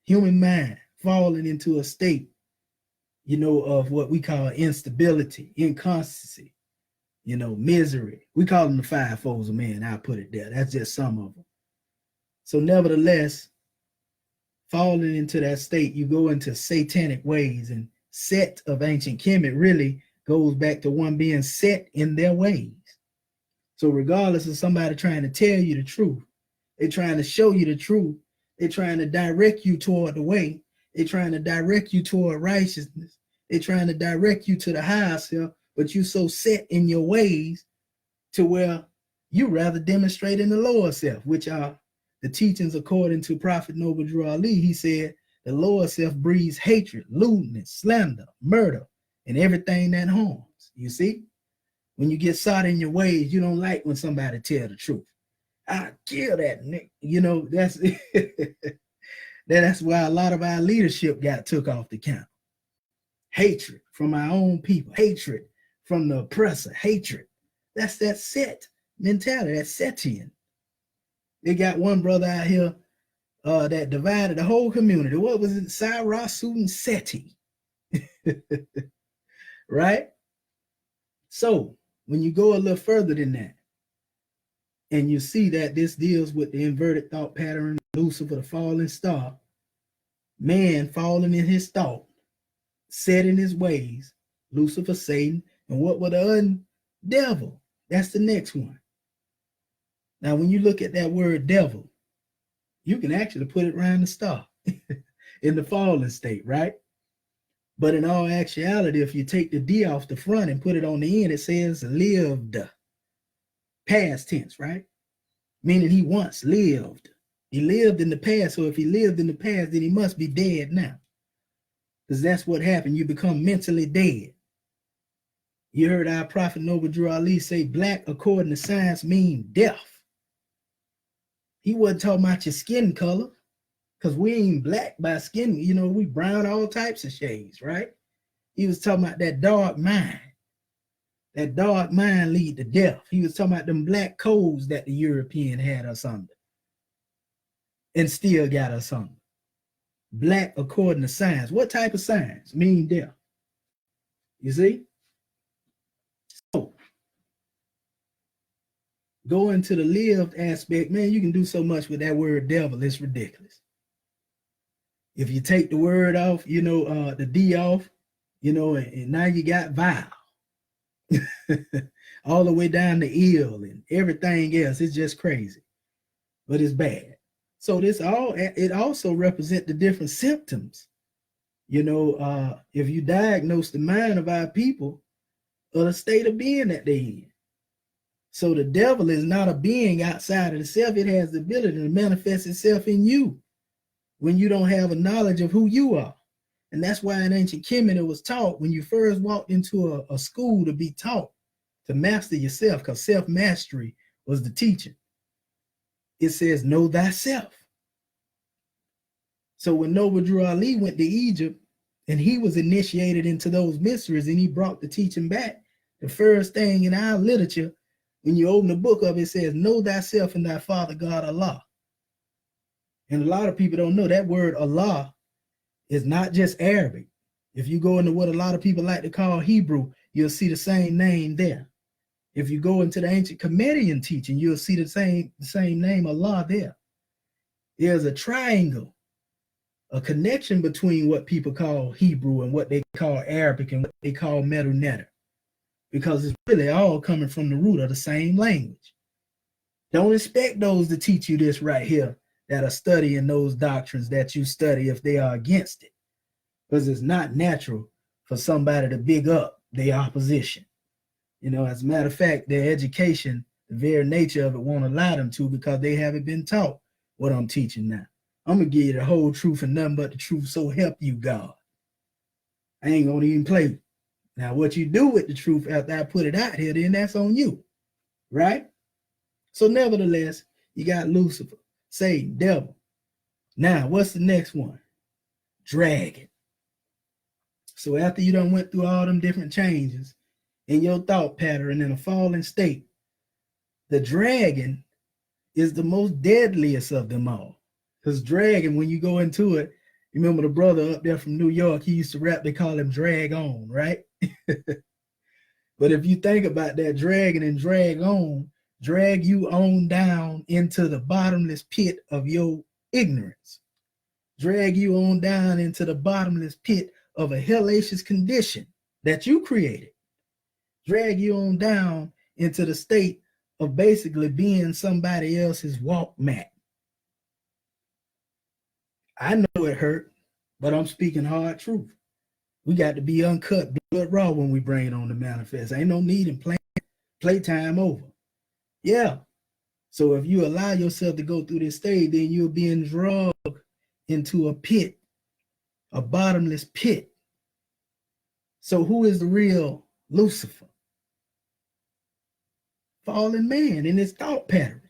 human mind falling into a state, you know, of what we call instability, inconstancy, misery. We call them the five folds of man. I'll put it there. That's just some of them. So nevertheless, falling into that state, you go into satanic ways, and Set of ancient Kemet really goes back to one being set in their ways. So regardless of somebody trying to tell you the truth, they're trying to show you the truth, they're trying to direct you toward the way, they're trying to direct you toward righteousness, they're trying to direct you to the higher self, but you so set in your ways to where you rather demonstrate in the lower self, which are the teachings according to Prophet Noble Drew Ali. He said the lower self breeds hatred, lewdness, slander, murder, and everything that harms. You see? When you get sought in your ways, you don't like when somebody tell the truth. I kill that nigga. That's why a lot of our leadership got took off the count. Hatred from our own people, hatred from the oppressor, hatred. That's that set mentality, that Setian. They got one brother out here that divided the whole community. What was it? Sarasutan Seti. Right? So when you go a little further than that, and you see that this deals with the inverted thought pattern, Lucifer, the fallen star, man falling in his thought, set in his ways, Lucifer, Satan, and what were the devil? That's the next one. Now, when you look at that word devil, you can actually put it around the star in the fallen state, right? But in all actuality, if you take the D off the front and put it on the end, it says lived. Past tense, right? Meaning he once lived. He lived in the past. So if he lived in the past, then he must be dead now. Because that's what happened. You become mentally dead. You heard our Prophet Noble Drew Ali say black, according to science, mean death. He wasn't talking about your skin color, because we ain't black by skin. We brown all types of shades, right? He was talking about that dark mind. That dark mind lead to death. He was talking about them black codes that the European had us under and still got us under. Black according to science. What type of science? Mean death. You see? So, going to the lived aspect, man, you can do so much with that word devil. It's ridiculous. If you take the word off, the D off, and now you got vile. All the way down to ill and everything else. It's just crazy, but it's bad. So it also represents the different symptoms. If you diagnose the mind of our people or the state of being that they're in. So the devil is not a being outside of itself. It has the ability to manifest itself in you when you don't have a knowledge of who you are. And that's why in ancient Kemet it was taught when you first walked into a school to be taught to master yourself, because self-mastery was the teaching. It says, know thyself. So when Noble Drew Ali went to Egypt and he was initiated into those mysteries and he brought the teaching back, the first thing in our literature, when you open the book up, it says, know thyself and thy father God Allah. And a lot of people don't know that word Allah is not just Arabic. If you go into what a lot of people like to call Hebrew, you'll see the same name there. If you go into the ancient Comedian teaching, you'll see the same name, Allah, there. There's a triangle, a connection between what people call Hebrew and what they call Arabic and what they call Medu Neter, because it's really all coming from the root of the same language. Don't expect those to teach you this right here that are studying those doctrines that you study if they are against it, because it's not natural for somebody to big up their opposition. As a matter of fact, their education, the very nature of it, won't allow them to, because they haven't been taught what I'm teaching now. I'm going to give you the whole truth and nothing but the truth, so help you God. I ain't going to even play. Now, what you do with the truth after I put it out here, then that's on you, right? So nevertheless, you got Lucifer, Satan, devil. Now, what's the next one? Dragon. So after you done went through all them different changes in your thought pattern in a fallen state, the dragon is the most deadliest of them all. Because dragon, when you go into it, you remember the brother up there from New York, he used to rap, they call him Drag On, right? But if you think about that dragging and drag you on down into the bottomless pit of your ignorance, drag you on down into the bottomless pit of a hellacious condition that you created, drag you on down into the state of basically being somebody else's walk mat. I know it hurt, but I'm speaking hard truth. We got to be uncut, blood raw when we bring it on the manifest. Ain't no need in playtime over. Yeah. So if you allow yourself to go through this stage, then you're being dragged into a pit, a bottomless pit. So who is the real Lucifer? Fallen man in his thought pattern.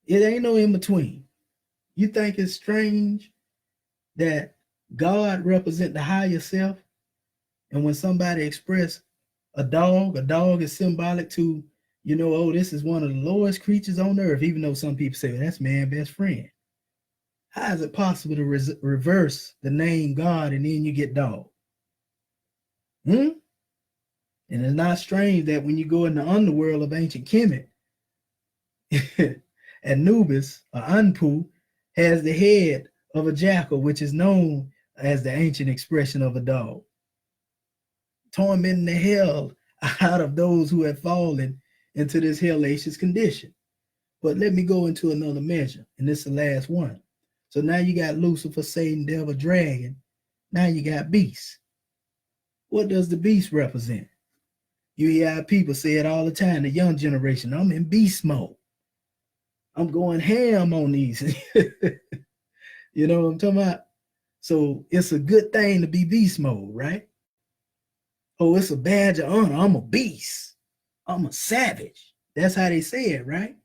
It ain't no in between. You think it's strange that God represent the higher self, and when somebody express a dog is symbolic to, oh, this is one of the lowest creatures on earth, even though some people say, well, that's man's best friend. How is it possible to reverse the name God and then you get dog? And it's not strange that when you go in the underworld of ancient Kemet, Anubis or Anpu has the head of a jackal, which is known as the ancient expression of a dog, tormenting the hell out of those who have fallen into this hellacious condition. But let me go into another measure, and this is the last one. So now you got Lucifer, Satan, devil, dragon. Now you got beast. What does the beast represent? You hear people say it all the time, the young generation, I'm in beast mode. I'm going ham on these. You know what I'm talking about? So it's a good thing to be beast mode, right? Oh, it's a badge of honor. I'm a beast. I'm a savage. That's how they say it, right?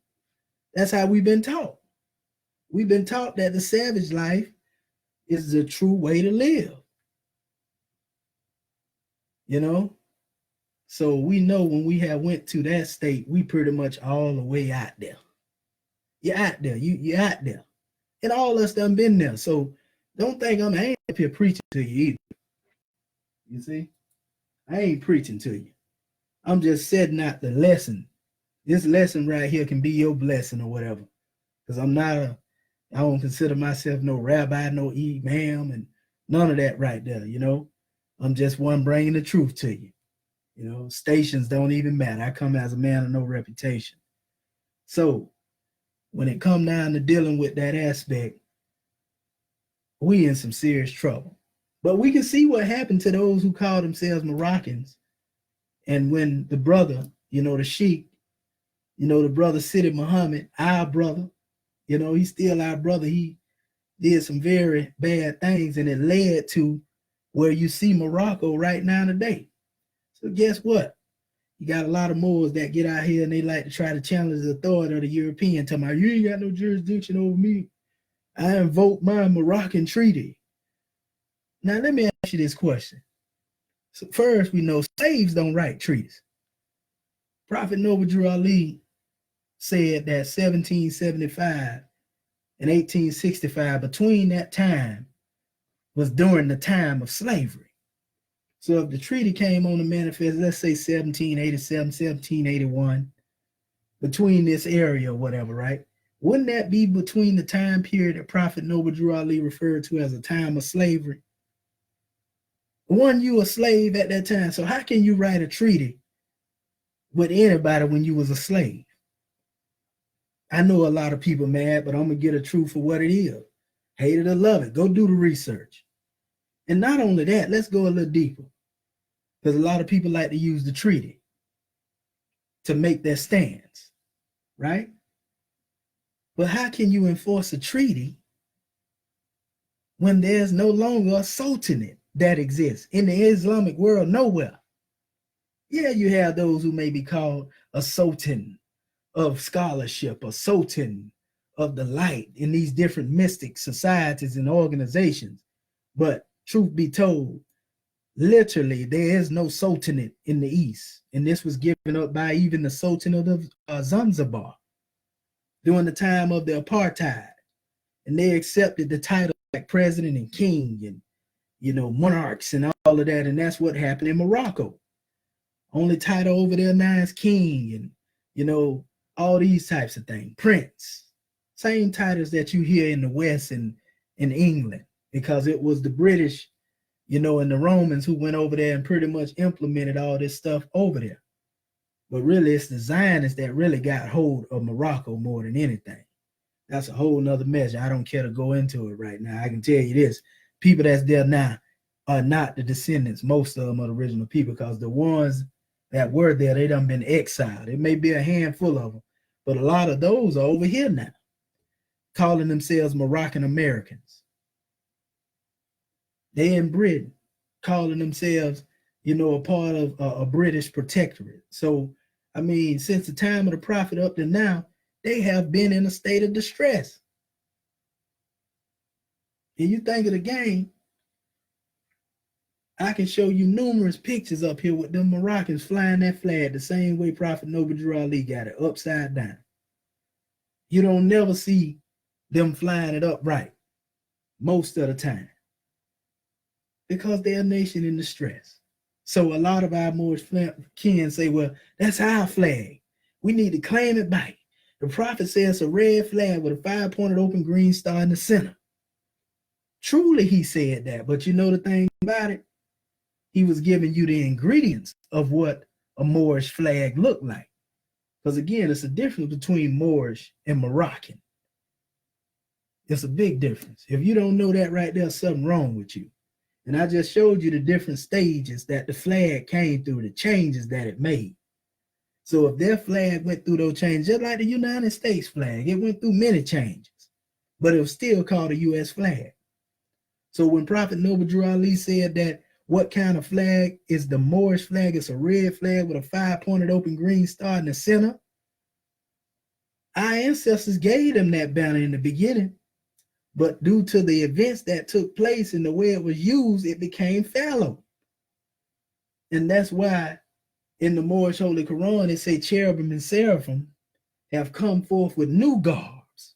That's how we've been taught. We've been taught that the savage life is the true way to live. So we know when we have went to that state, we pretty much all the way out there. You're out there. You're out there. And all us done been there. So don't think I ain't up here preaching to you either. You see? I ain't preaching to you. I'm just setting out the lesson. This lesson right here can be your blessing or whatever. Because I don't consider myself no rabbi, no imam, and none of that right there, I'm just one bringing the truth to you. Stations don't even matter. I come as a man of no reputation. So when it come down to dealing with that aspect, we in some serious trouble. But we can see what happened to those who call themselves Moroccans. And when the brother, the sheik, the brother Sidi Muhammad, our brother, he's still our brother. He did some very bad things, and it led to where you see Morocco right now today. So guess what? You got a lot of Moors that get out here and they like to try to challenge the authority of the European, talking about, you ain't got no jurisdiction over me. I invoke my Moroccan treaty. Now, let me ask you this question. So first, we know slaves don't write treaties. Prophet Noble Drew Ali said that 1775 and 1865, between that time, was during the time of slavery. So if the treaty came on the manifest, let's say 1787, 1781, between this area or whatever, right? Wouldn't that be between the time period that Prophet Noble Drew Ali referred to as a time of slavery? One, you a slave at that time. So how can you write a treaty with anybody when you was a slave? I know a lot of people mad, but I'm going to get a truth for what it is. Hate it or love it. Go do the research. And not only that, let's go a little deeper. Because a lot of people like to use the treaty to make their stance, right? But how can you enforce a treaty when there's no longer a sultanate that exists in the Islamic world? Nowhere. Yeah, you have those who may be called a sultan of scholarship, a sultan of the light in these different mystic societies and organizations. But truth be told, literally, there is no sultanate in the East. And this was given up by even the Sultan of the Zanzibar during the time of the apartheid. And they accepted the title like president and king and, monarchs and all of that. And that's what happened in Morocco. Only title over there now is king, and you know, all these types of things. Prince. Same titles that you hear in the West and in England, because it was the British, you know, and the Romans who went over there and pretty much implemented all this stuff over there. But really, it's the Zionists that really got hold of Morocco more than anything. That's a whole nother measure. I don't care to go into it right now. I can tell you this: people that's there now are not the descendants. Most of them are the original people, because the ones that were there, they done been exiled. It may be a handful of them, but a lot of those are over here now, calling themselves Moroccan Americans. They in Britain, calling themselves, you know, a part of a British protectorate. So, I mean, since the time of the prophet up to now, they have been in a state of distress. And you think of the game, I can show you numerous pictures up here with them Moroccans flying that flag the same way Prophet Noble Drew Ali got it, upside down. You don't never see them flying it upright most of the time, because they're a nation in distress. So a lot of our Moorish kin say, well, that's our flag. We need to claim it back. The prophet says a red flag with a 5-pointed open green star in the center. Truly, he said that. But you know the thing about it? He was giving you the ingredients of what a Moorish flag looked like. Because again, it's a difference between Moorish and Moroccan. It's a big difference. If you don't know that right there, something wrong with you. And I just showed you the different stages that the flag came through, the changes that it made. So if their flag went through those changes, just like the United States flag, it went through many changes, but it was still called a U.S. flag. So when Prophet Noble Drew Ali said that what kind of flag is the Moorish flag, it's a red flag with a 5-pointed open green star in the center. Our ancestors gave them that banner in the beginning, but due to the events that took place and the way it was used, it became fallow. And that's why in the Moorish Holy Quran, it say cherubim and seraphim have come forth with new garbs,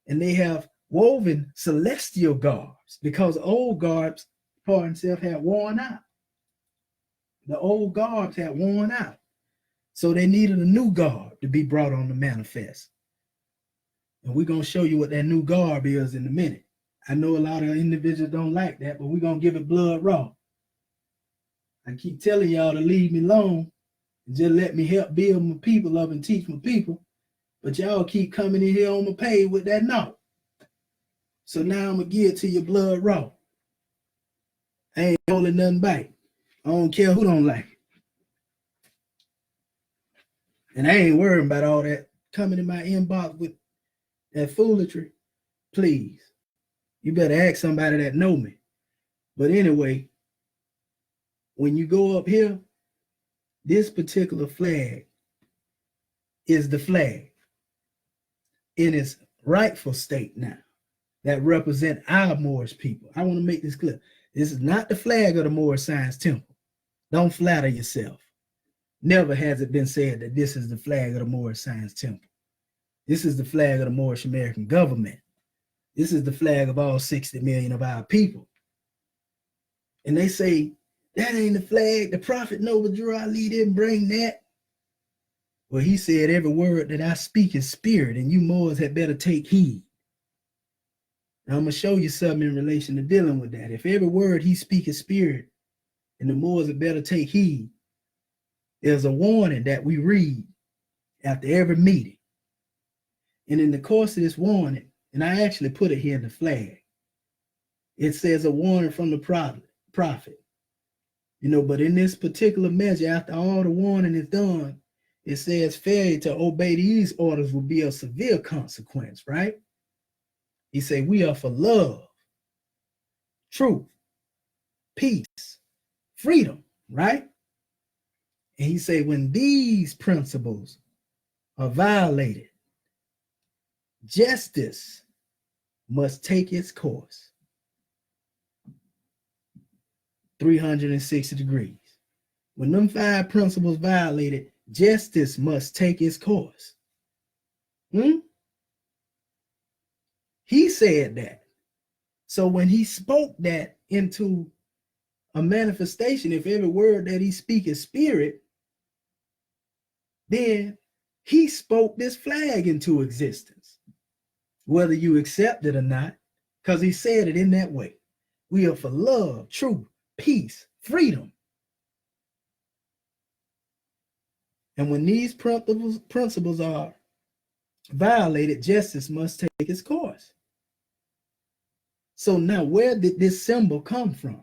and they have woven celestial garbs, because old garbs, for himself, had worn out. The old garbs had worn out. So they needed a new garb to be brought on the manifest. And we're going to show you what that new garb is in a minute. I know a lot of individuals don't like that, but we're going to give it blood raw. I keep telling y'all to leave me alone and just let me help build my people up and teach my people. But y'all keep coming in here on my page with that no. So now I'm going to give it to you blood raw. I ain't holding nothing back. I don't care who don't like it. And I ain't worrying about all that coming in my inbox with that foolery. Please, you better ask somebody that know me. But anyway, when you go up here, this particular flag is the flag in its rightful state now that represent our Moorish people. I want to make this clear. This is not the flag of the Moorish Science Temple. Don't flatter yourself. Never has it been said that this is the flag of the Moorish Science Temple. This is the flag of the Moorish American government. This is the flag of all 60 million of our people. And they say, that ain't the flag. The Prophet Noble Drew Ali didn't bring that. Well, he said, every word that I speak is spirit, and you Moors had better take heed. Now, I'm going to show you something in relation to dealing with that. If every word he speaks is spirit, and the Moors had better take heed, there's a warning that we read after every meeting. And in the course of this warning, and I actually put it here in the flag, it says a warning from the prophet. You know, but in this particular measure, after all the warning is done, it says failure to obey these orders will be a severe consequence, right? He said, we are for love, truth, peace, freedom, right? And he said, when these principles are violated, justice must take its course. 360 degrees. When them 5 principles violated, justice must take its course. He said that. So when he spoke that into a manifestation, if every word that he speaks is spirit, then he spoke this flag into existence, whether you accept it or not, because he said it in that way. We are for love, truth, peace, freedom. And when these principles are violated, justice must take its course. So now, where did this symbol come from?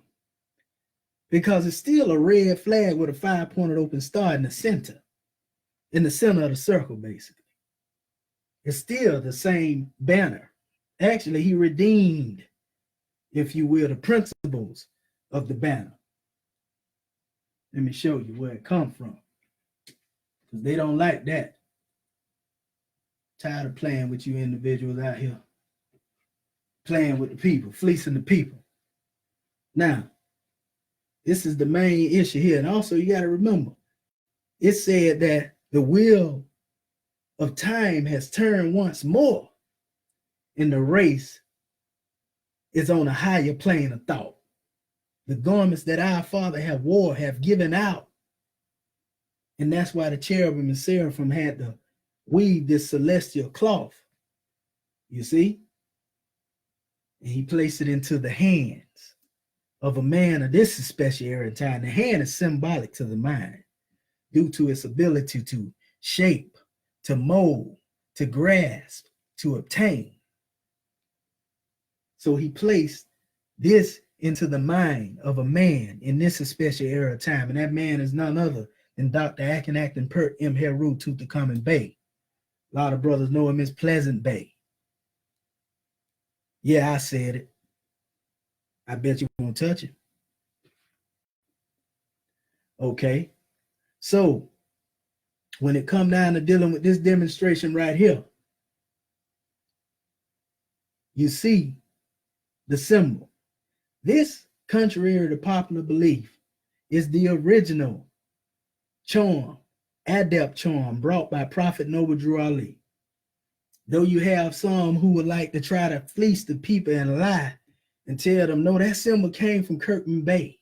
Because it's still a red flag with a 5-pointed open star in the center of the circle, basically. It's still the same banner. Actually, he redeemed, if you will, the principles of the banner. Let me show you where it comes from, because they don't like that. Tired of playing with you individuals out here, playing with the people, fleecing the people. Now, this is the main issue here. And also, you got to remember, it said that the wheel of time has turned once more, and the race is on a higher plane of thought. The garments that our Father have wore have given out. And that's why the cherubim and seraphim had to weave this celestial cloth. You see? And he placed it into the hands of a man of this special era and time. The hand is symbolic to the mind due to its ability to shape, to mold, to grasp, to obtain. So he placed this into the mind of a man in this special era of time. And that man is none other than Dr. Akhenaten Pert M. Heru Tutankhamun Bey. A lot of brothers know him as Pleasant Bey. Yeah, I said it. I bet you won't touch it. Okay. So when it come down to dealing with this demonstration right here, you see the symbol. This, contrary to popular belief, is the original charm, adept charm brought by Prophet Noble Drew Ali. Though you have some who would like to try to fleece the people and lie and tell them, no, that symbol came from Kirkman Bey.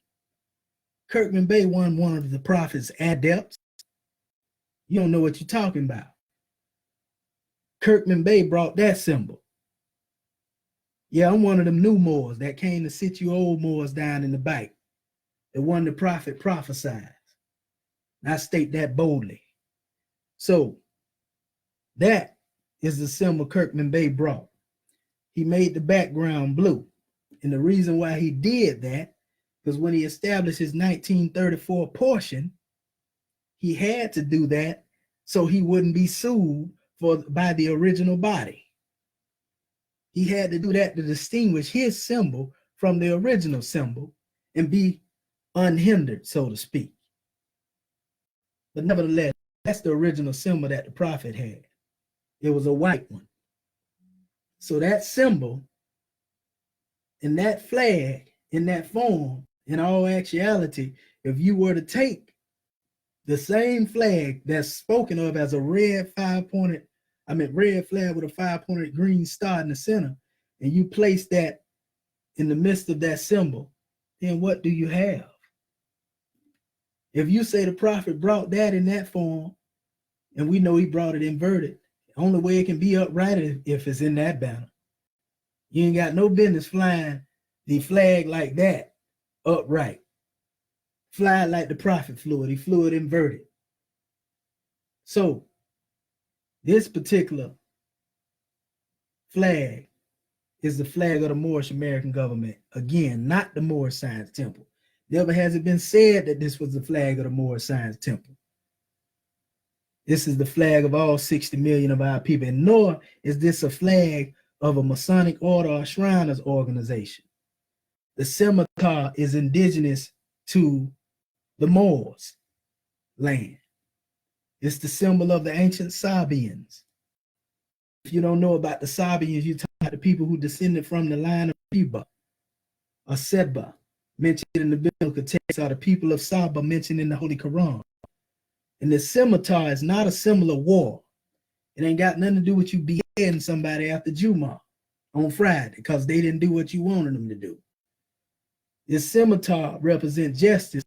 Kirkman Bey wasn't one of the prophet's adepts. You don't know what you're talking about. Kirkman Bey brought that symbol. Yeah, I'm one of them new Moors that came to sit you old Moors down in the bite. The one the prophet prophesied. I state that boldly. So that is the symbol Kirkman Bey brought. He made the background blue. And the reason why he did that, because when he established his 1934 portion, he had to do that so he wouldn't be sued by the original body. He had to do that to distinguish his symbol from the original symbol and be unhindered, so to speak. But nevertheless, that's the original symbol that the prophet had. It was a white one. So that symbol and that flag in that form, in all actuality, if you were to take the same flag that's spoken of as a red flag with a 5-pointed green star in the center, and you place that in the midst of that symbol, then what do you have? If you say the prophet brought that in that form, and we know he brought it inverted, the only way it can be upright is if it's in that banner. You ain't got no business flying the flag like that upright. Fly like the prophet flew it. He flew it inverted. So this particular flag is the flag of the Moorish American government. Again, not the Moorish Science Temple. Never has it been said that this was the flag of the Moorish Science Temple. This is the flag of all 60 million of our people, and nor is this a flag of a Masonic order or Shriners organization. The scimitar is indigenous to the Moors land. It's the symbol of the ancient Sabians. If you don't know about the Sabians, you talk about the people who descended from the line of Sheba or Seba, mentioned in the biblical text, are the people of Saba mentioned in the Holy Quran. And the scimitar is not a symbol of war. It ain't got nothing to do with you beheading somebody after Jumu'ah on Friday because they didn't do what you wanted them to do. This scimitar represents justice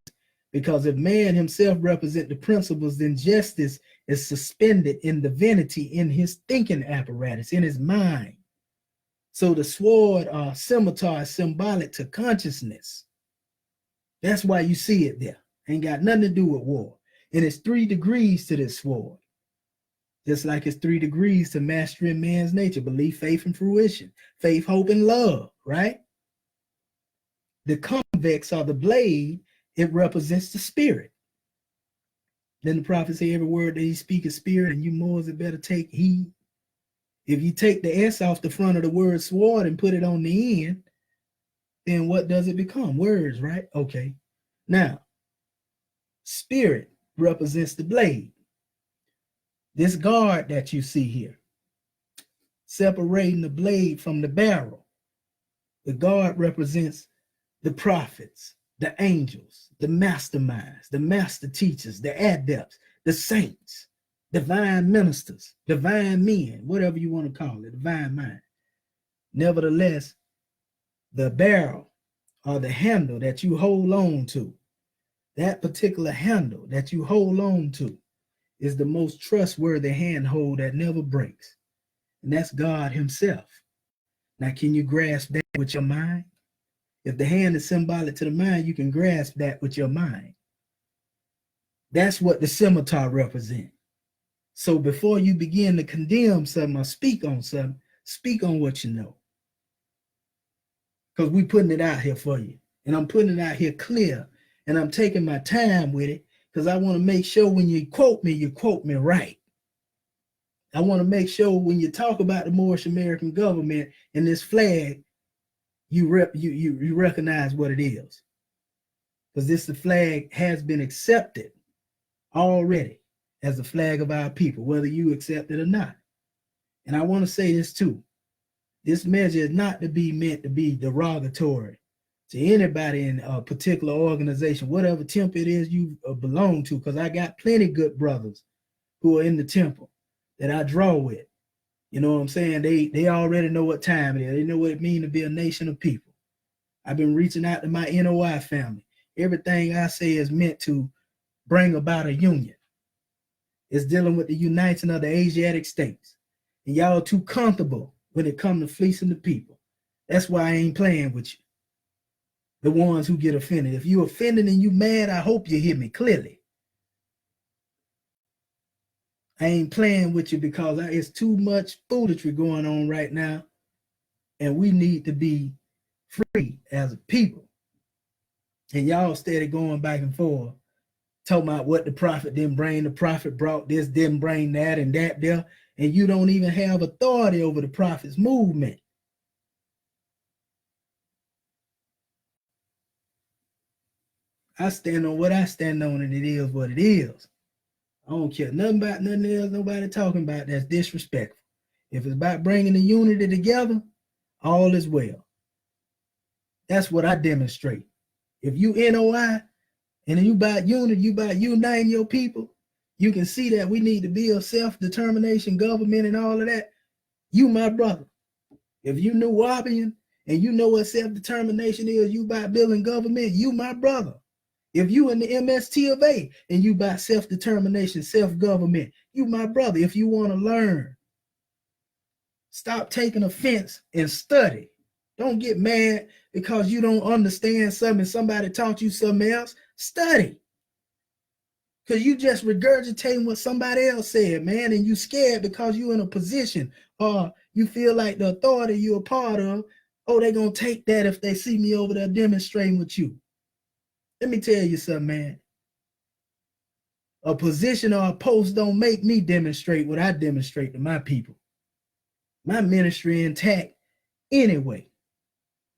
Because if man himself represent the principles, then justice is suspended in divinity in his thinking apparatus, in his mind. So the sword or scimitar is symbolic to consciousness. That's why you see it there. Ain't got nothing to do with war. And it's 3 degrees to this sword. Just like it's 3 degrees to mastering man's nature: belief, faith, and fruition. Faith, hope, and love, right? The convex or the blade, it represents the spirit. Then the prophet say every word that he speaks is spirit, and you Moors better take heed. If you take the S off the front of the word sword and put it on the end, then what does it become? Words, right? Okay. Now, spirit represents the blade. This guard that you see here, separating the blade from the barrel. The guard represents the prophets, the angels, the masterminds, the master teachers, the adepts, the saints, divine ministers, divine men, whatever you want to call it, divine mind. Nevertheless, the barrel or the handle that you hold on to, that particular handle that you hold on to, is the most trustworthy handhold that never breaks. And that's God himself. Now, can you grasp that with your mind? If the hand is symbolic to the mind, you can grasp that with your mind. That's what the scimitar represents. So before you begin to condemn something or speak on something, speak on what you know. Because we're putting it out here for you. And I'm putting it out here clear. And I'm taking my time with it because I want to make sure when you quote me right. I want to make sure when you talk about the Moorish American government and this flag, you recognize what it is. Because the flag has been accepted already as the flag of our people, whether you accept it or not. And I want to say this too. This measure is not to be meant to be derogatory to anybody in a particular organization, whatever temple it is you belong to, because I got plenty good brothers who are in the temple that I draw with. You know what I'm saying? They already know what time it is. They know what it means to be a nation of people. I've been reaching out to my NOI family. Everything I say is meant to bring about a union. It's dealing with the uniting of the Asiatic states. And y'all too comfortable when it comes to fleecing the people. That's why I ain't playing with you. The ones who get offended. If you offended and you mad, I hope you hear me clearly. I ain't playing with you because it's too much foolery going on right now. And we need to be free as a people. And y'all steady going back and forth, talking about what the prophet didn't bring. The prophet brought this, didn't bring that, and that there. And you don't even have authority over the prophet's movement. I stand on what I stand on, and it is what it is. I don't care nothing about nothing else nobody talking about that's disrespectful. If it's about bringing the unity together, all is well. That's what I demonstrate. If you NOI and you about unity, you about uniting your people, you can see that we need to build self-determination, government, and all of that. You my brother. If you New Wabian and you know what self-determination is, you about building government, you my brother. If you in the MST of A and you about self-determination, self-government, you my brother. If you want to learn, stop taking offense and study. Don't get mad because you don't understand something, somebody taught you something else. Study. Because you just regurgitating what somebody else said, man, and you scared because you in a position or you feel like the authority you're a part of, oh, they're going to take that if they see me over there demonstrating with you. Let me tell you something, man. A position or a post don't make me demonstrate what I demonstrate to my people. My ministry intact anyway,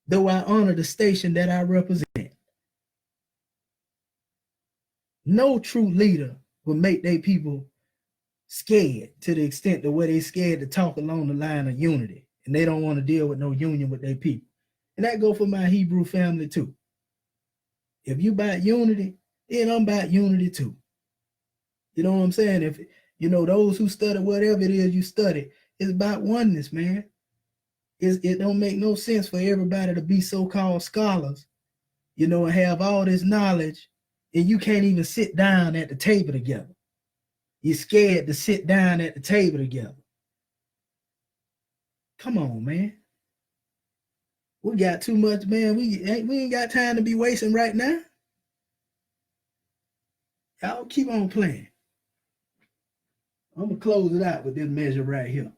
though I honor the station that I represent. No true leader will make their people scared to the extent to where they scared to talk along the line of unity, and they don't want to deal with no union with their people. And that go for my Hebrew family too. If you about unity, then I'm about unity too. You know what I'm saying? If you know those who study whatever it is you study, it's about oneness, man. It don't make no sense for everybody to be so-called scholars, you know, and have all this knowledge and you can't even sit down at the table together. You're scared to sit down at the table together. Come on, man. We got too much, man. We ain't got time to be wasting right now. Y'all keep on playing. I'm gonna close it out with this measure right here.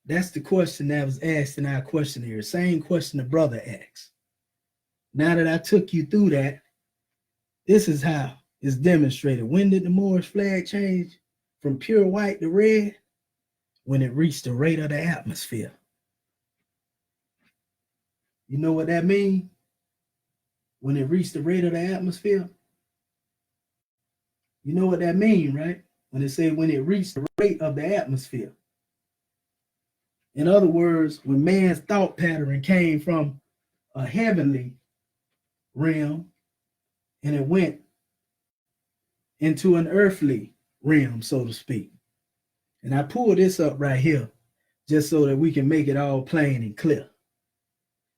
That's the question that was asked in our questionnaire. Same question the brother asked. Now that I took you through that, this is how it's demonstrated. When did the Moorish flag change from pure white to red? When it reached the rate of the atmosphere. You know what that means? When it reached the rate of the atmosphere? You know what that means, right? When it says when it reached the rate of the atmosphere. In other words, when man's thought pattern came from a heavenly realm and it went into an earthly realm, so to speak. And I pulled this up right here just so that we can make it all plain and clear.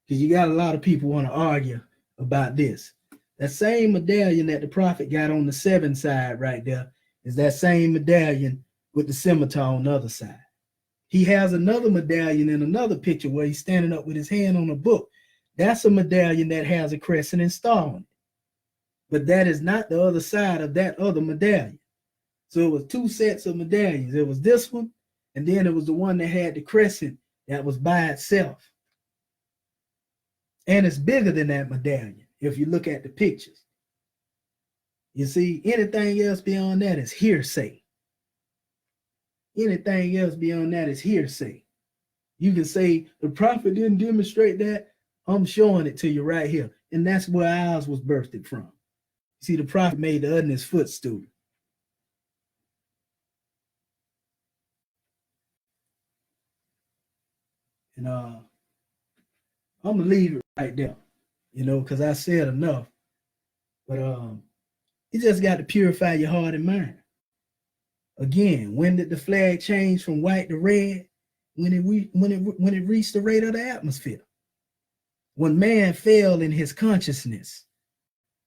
Because you got a lot of people want to argue about this. That same medallion that the prophet got on the 7 side right there is that same medallion with the scimitar on the other side. He has another medallion in another picture where he's standing up with his hand on a book. That's a medallion that has a crescent and star on it. But that is not the other side of that other medallion. So it was 2 sets of medallions. It was this one, and then it was the one that had the crescent that was by itself. And it's bigger than that medallion if you look at the pictures. You see, anything else beyond that is hearsay. Anything else beyond that is hearsay. You can say the prophet didn't demonstrate that. I'm showing it to you right here. And that's where ours was birthed from. You see, the prophet made the ugliness footstool. And I'm gonna leave it right there, because I said enough. But you just got to purify your heart and mind. Again, when did the flag change from white to red? When it reached the rate of the atmosphere. When man fell in his consciousness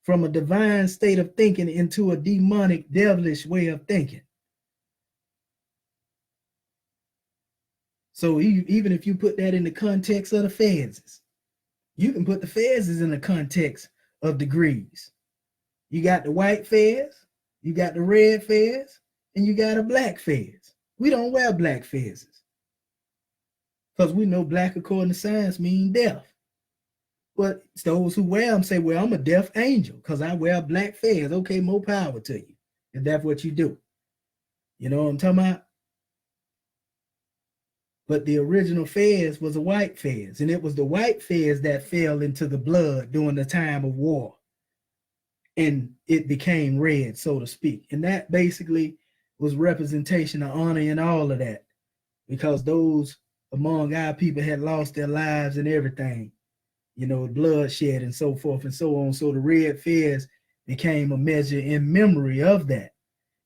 from a divine state of thinking into a demonic, devilish way of thinking. So even if you put that in the context of the phases, you can put the phases in the context of degrees. You got the white phase, you got the red phase, and you got a black phase. We don't wear black phases because we know black, according to science, mean death. But those who wear them say, well, I'm a deaf angel because I wear a black phase. Okay, more power to you if that's what you do. You know what I'm talking about? But the original fez was a white fez, and it was the white fez that fell into the blood during the time of war. And it became red, so to speak. And that basically was representation of honor and all of that, because those among our people had lost their lives and everything, bloodshed and so forth and so on. So the red fez became a measure in memory of that.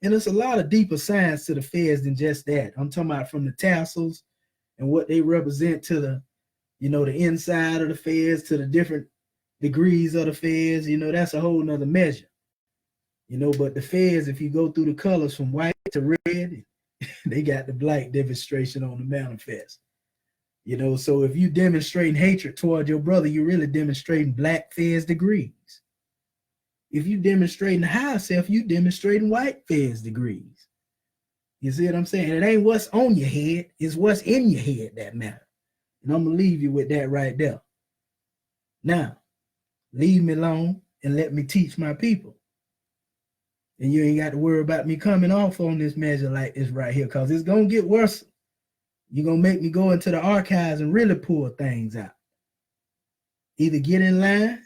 And it's a lot of deeper science to the fez than just that. I'm talking about from the tassels and what they represent to the, the inside of the fez, to the different degrees of the fez, that's a whole nother measure. But the fez, if you go through the colors from white to red, they got the black demonstration on the manifest. So if you demonstrating hatred toward your brother, you're really demonstrating black fez degrees. If you demonstrating the higher self, you demonstrating white fez degrees. You see what I'm saying? It ain't what's on your head, it's what's in your head that matter. And I'm gonna leave you with that right there. Now, leave me alone and let me teach my people. And you ain't got to worry about me coming off on this measure like this right here, because it's gonna get worse. You're gonna make me go into the archives and really pull things out. Either get in line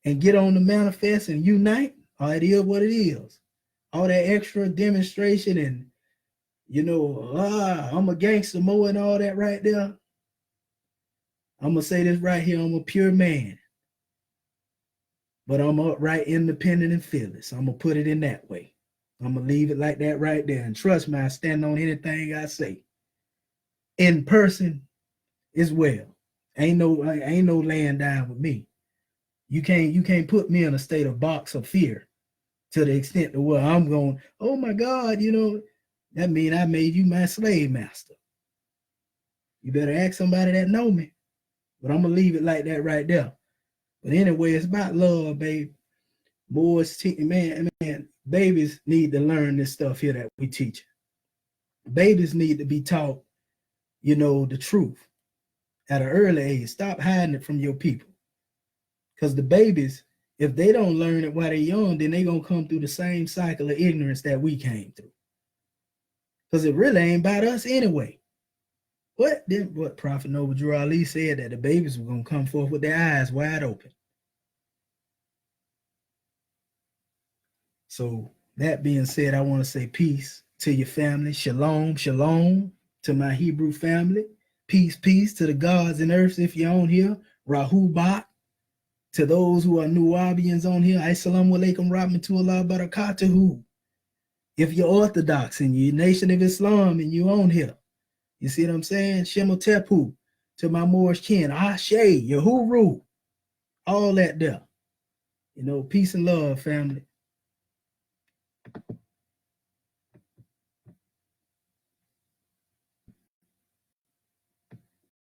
and get on the manifest and unite, or it is what it is. All that extra demonstration and, I'm a gangster mo and all that right there. I'm going to say this right here. I'm a pure man. But I'm upright, independent, and fearless. I'm going to put it in that way. I'm going to leave it like that right there. And trust me, I stand on anything I say. in person as well. Ain't no laying down with me. You can't put me in a state of box of fear to the extent of where I'm going, oh my God, that mean I made you my slave master. You better ask somebody that know me. But I'm gonna leave it like that right there. But anyway, it's about love, babe. Boys, man, babies need to learn this stuff here that we teach. Babies need to be taught, the truth at an early age. Stop hiding it from your people. Because the babies, if they don't learn it while they're young, then they're going to come through the same cycle of ignorance that we came through. Because it really ain't about us anyway. What Prophet Noble Drew Ali said, that the babies were going to come forth with their eyes wide open. So that being said, I want to say peace to your family. Shalom, shalom to my Hebrew family. Peace, peace to the gods and earths if you're on here. Rahubat. To those who are Nuwabians on here, Assalamu alaikum rahmatullah barakatuhu. If you're Orthodox and you're Nation of Islam and you're on here, you see what I'm saying? Shemotepu to my Moorish kin, Ashe, Yahuru, all that there. Peace and love, family.